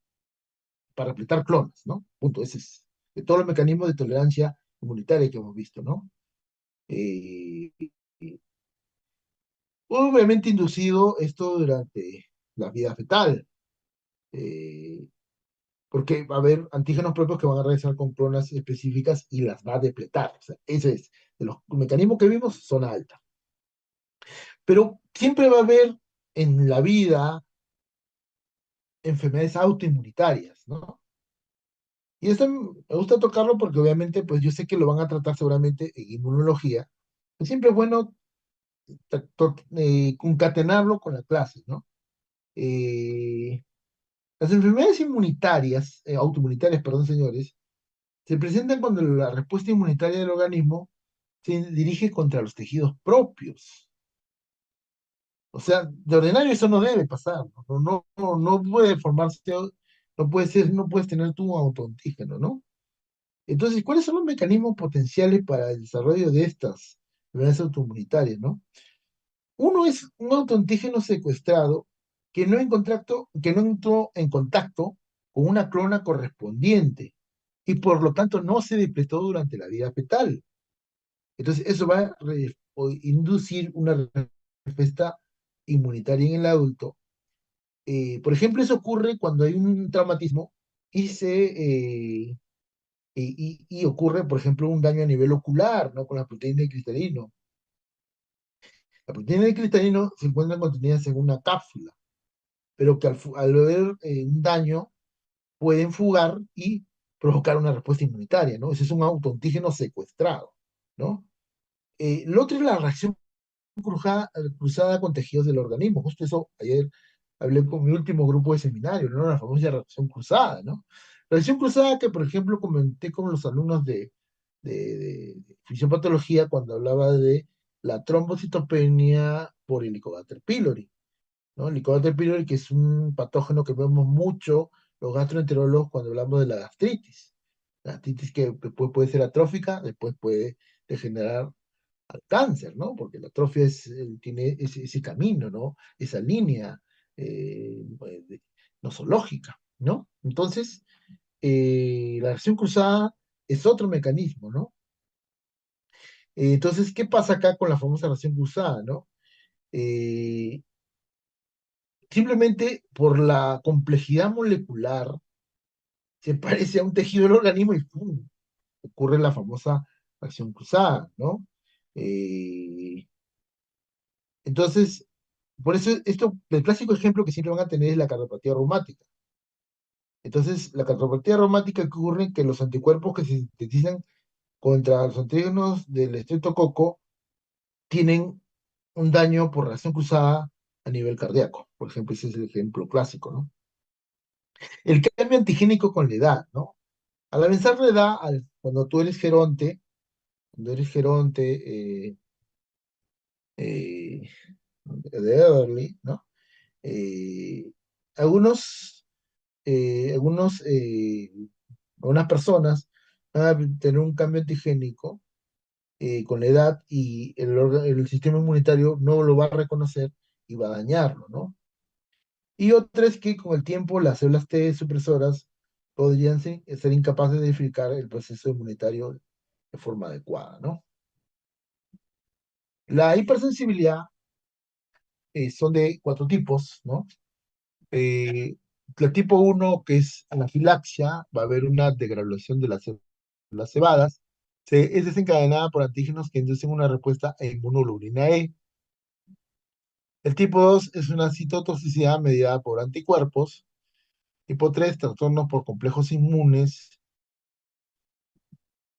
para apretar clonas, ¿no? Punto. Ese es de todos los mecanismos de tolerancia inmunitaria que hemos visto, ¿no? Eh, Obviamente inducido esto durante la vida fetal, eh, porque va a haber antígenos propios que van a regresar con clonas específicas y las va a depletar. O sea, ese es, de los mecanismos que vimos, zona alta. Pero siempre va a haber en la vida enfermedades autoinmunitarias, ¿no? Y esto me gusta tocarlo porque obviamente, pues yo sé que lo van a tratar seguramente en inmunología. Pues siempre es bueno concatenarlo con la clase, ¿no? Eh, las enfermedades inmunitarias, autoinmunitarias, perdón, señores, se presentan cuando la respuesta inmunitaria del organismo se dirige contra los tejidos propios. O sea, de ordinario eso no debe pasar, no puede formarse, no puede ser, no puedes tener tu autoantígeno, ¿no? Entonces, ¿cuáles son los mecanismos potenciales para el desarrollo de estas enfermedades autoinmunitarias, ¿no? Uno es un autoantígeno secuestrado que no entró en contacto con una clona correspondiente y por lo tanto no se depletó durante la vida fetal. Entonces, eso va a inducir una respuesta inmunitaria en el adulto. Por ejemplo, eso ocurre cuando hay un traumatismo y y ocurre, por ejemplo, un daño a nivel ocular, ¿no? Con la proteína de cristalino. La proteína de cristalino se encuentra contenida en una cápsula, pero que al ver un daño pueden fugar y provocar una respuesta inmunitaria, ¿no? Ese es un autoantígeno secuestrado, ¿no? Lo otro es la reacción cruzada con tejidos del organismo. Justo eso ayer hablé con mi último grupo de seminario, ¿no? La famosa reacción cruzada, ¿no? La reacción cruzada que, por ejemplo, comenté con los alumnos de fisiopatología cuando hablaba de la trombocitopenia por Helicobacter pylori, ¿no? El Helicobacter pylori, que es un patógeno que vemos mucho los gastroenterólogos cuando hablamos de la gastritis. La gastritis que después puede ser atrófica, después puede degenerar al cáncer, ¿no? Porque la atrofia tiene ese camino, ¿no? Esa línea nosológica, ¿no? Entonces, la reacción cruzada es otro mecanismo, ¿no? Entonces, ¿qué pasa acá con la famosa reacción cruzada, ¿no? Eh, Simplemente por la complejidad molecular se parece a un tejido del organismo y ¡pum! Ocurre la famosa reacción cruzada, ¿no? Eh, entonces, por eso el clásico ejemplo que siempre van a tener es la cardiopatía reumática. Entonces, la cardiopatía reumática, ¿qué ocurre? Que los anticuerpos que se sintetizan contra los antígenos del estreptococo tienen un daño por reacción cruzada a nivel cardíaco. Por ejemplo, ese es el ejemplo clásico, ¿no? El cambio antigénico con la edad, ¿no? Al avanzar la edad, cuando tú eres geronte, eh, eh, de elderly, ¿no? Eh, algunos, algunas personas van a tener un cambio antigénico con la edad y el sistema inmunitario no lo va a reconocer y va a dañarlo, ¿no? Y otra es que con el tiempo las células T supresoras podrían ser incapaces de verificar el proceso inmunitario de forma adecuada, ¿no? La hipersensibilidad son de cuatro tipos, ¿no? La tipo uno que es anafilaxia, va a haber una degranulación de las células cebadas, es desencadenada por antígenos que inducen una respuesta a inmunoglobulina E. El tipo 2 es una citotoxicidad mediada por anticuerpos. Tipo 3 trastornos por complejos inmunes.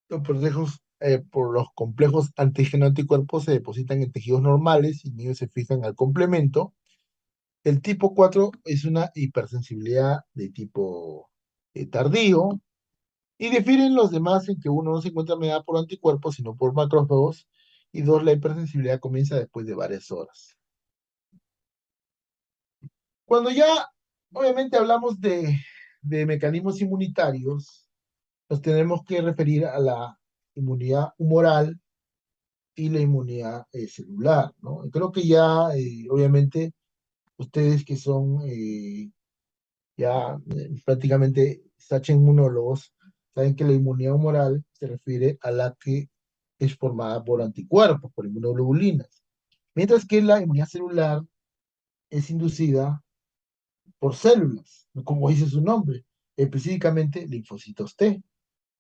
Por los complejos antígeno-anticuerpos se depositan en tejidos normales y ellos se fijan al complemento. El tipo 4 es una hipersensibilidad de tipo tardío y difieren los demás en que uno no se encuentra mediada por anticuerpos, sino por macrófagos, y dos, la hipersensibilidad comienza después de varias horas. Cuando ya, obviamente, hablamos de mecanismos inmunitarios, nos tenemos que referir a la inmunidad humoral y la inmunidad celular, ¿no? Creo que ya, obviamente, ustedes que son ya prácticamente sachen inmunólogos, saben que la inmunidad humoral se refiere a la que es formada por anticuerpos, por inmunoglobulinas, mientras que la inmunidad celular es inducida por células, ¿no? Como dice su nombre, específicamente linfocitos T,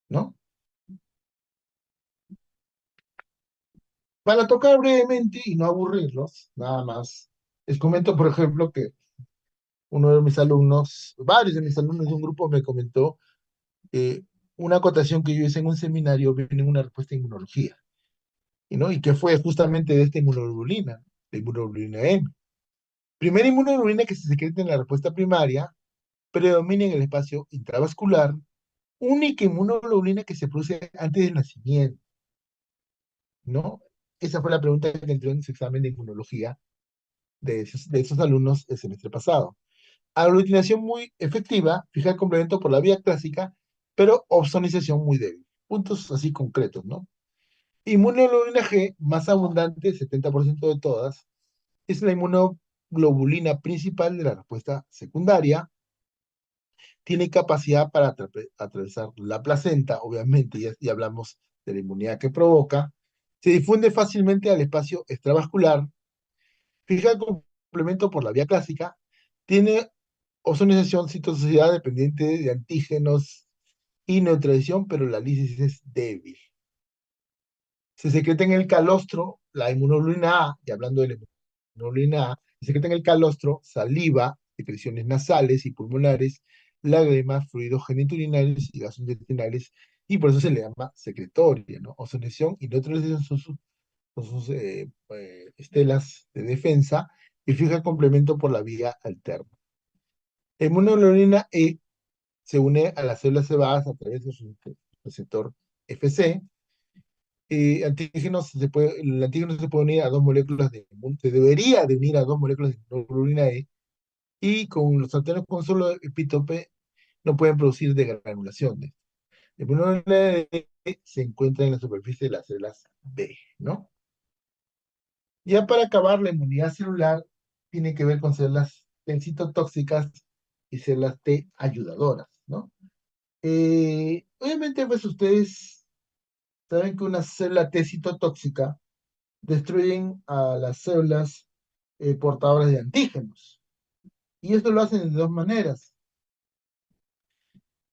¿no? Para tocar brevemente y no aburrirlos, nada más, les comento, por ejemplo, que uno de mis alumnos, varios de mis alumnos de un grupo me comentó una acotación que yo hice en un seminario viene en una respuesta de inmunología, ¿no? Y que fue justamente de esta inmunoglobulina, la inmunoglobulina M. Primera inmunoglobulina que se secreta en la respuesta primaria, predomina en el espacio intravascular, única inmunoglobulina que se produce antes del nacimiento, ¿no? Esa fue la pregunta que entró en su examen de inmunología de esos alumnos el semestre pasado. Aglutinación muy efectiva, fija el complemento por la vía clásica, pero ozonización muy débil. Puntos así concretos, ¿no? Inmunoglobulina G, más abundante, 70% de todas, es la inmunoglobulina principal de la respuesta secundaria. Tiene capacidad para atravesar la placenta, obviamente, ya hablamos de la inmunidad que provoca. Se difunde fácilmente al espacio extravascular. Fija el complemento por la vía clásica. Tiene ozonización, citosociedad dependiente de antígenos y neutralización, pero la lisis es débil. Se secreta en el calostro la inmunoglobulina A, y hablando de la inmunoglobulina A, se secreta en el calostro saliva, secreciones nasales y pulmonares, lágrimas, fluidos genitourinarios y gastrointestinales, y por eso se le llama secretoria, ¿no? Ozonación y neutralización son sus estelas de defensa y fija el complemento por la vía alterna. La inmunoglobulina E se une a las células cebadas a través de su receptor FC. El antígeno se puede unir a dos moléculas se debería de unir a dos moléculas de inmunoglobulina E, y con los antígenos con solo epítope no pueden producir degranulaciones. La inmunoglobulina E se encuentra en la superficie de las células B, ¿no? Ya para acabar, la inmunidad celular tiene que ver con células T citotóxicas y células T ayudadoras, ¿no? Obviamente, pues ustedes saben que una célula T citotóxica destruyen a las células portadoras de antígenos. Y esto lo hacen de dos maneras.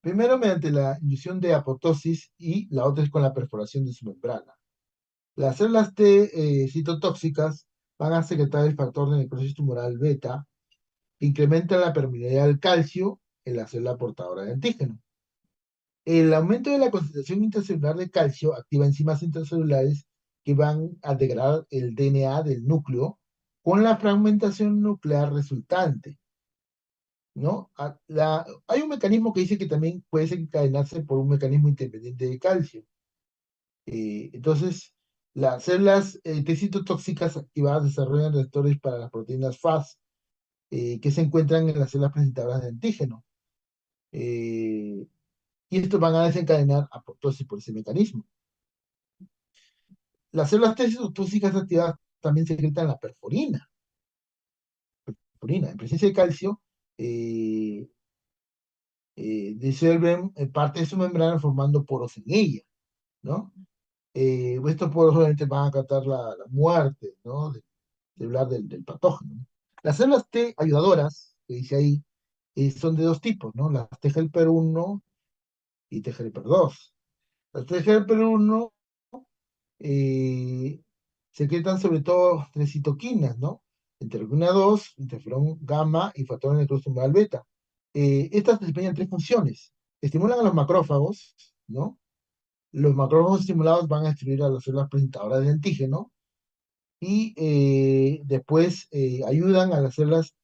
Primero, mediante la inducción de apoptosis, y la otra es con la perforación de su membrana. Las células T citotóxicas van a secretar el factor de necrosis tumoral beta, que incrementa la permeabilidad del calcio en la célula portadora de antígeno. El aumento de la concentración intracelular de calcio activa enzimas intracelulares que van a degradar el DNA del núcleo con la fragmentación nuclear resultante, ¿no? Hay un mecanismo que dice que también puede desencadenarse por un mecanismo independiente de calcio. Entonces, las células T citotóxicas activadas desarrollan receptores para las proteínas Fas que se encuentran en las células presentadoras de antígeno. Eh, y estos van a desencadenar apoptosis por ese mecanismo. Las células T citotóxicas activadas también secretan la perforina. En presencia de calcio, eh, disuelven parte de su membrana formando poros en ella, ¿no? Estos poros obviamente van a captar la muerte, ¿no? Celular del patógeno. Las células T ayudadoras, que dice ahí, son de dos tipos, ¿no? Las T helper 1 y T helper 2. Las T helper 1 eh, secretan sobre todo tres citoquinas, ¿no? Interleucina 2, interferón gamma y factor necrotumoral beta. Estas desempeñan tres funciones. Estimulan a los macrófagos, ¿no? Los macrófagos estimulados van a destruir a las células presentadoras de antígeno y después ayudan a las células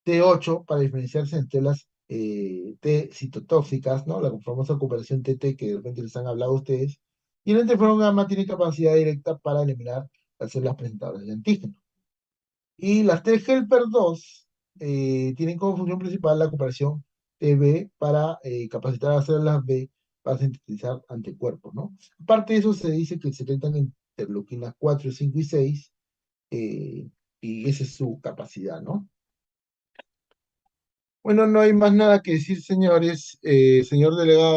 T8 para diferenciarse entre las T citotóxicas, ¿no? La famosa cooperación TT que de repente les han hablado a ustedes. Y el interferón gamma tiene capacidad directa para eliminar las células presentadoras de antígeno. Y las T helper 2 tienen como función principal la cooperación TB para capacitar a las células B para sintetizar anticuerpos, ¿no? Aparte de eso, se dice que secretan interleuquinas 4, 5 y 6, eh, y esa es su capacidad, ¿no? Bueno, no hay más nada que decir, señores. Señor delegado.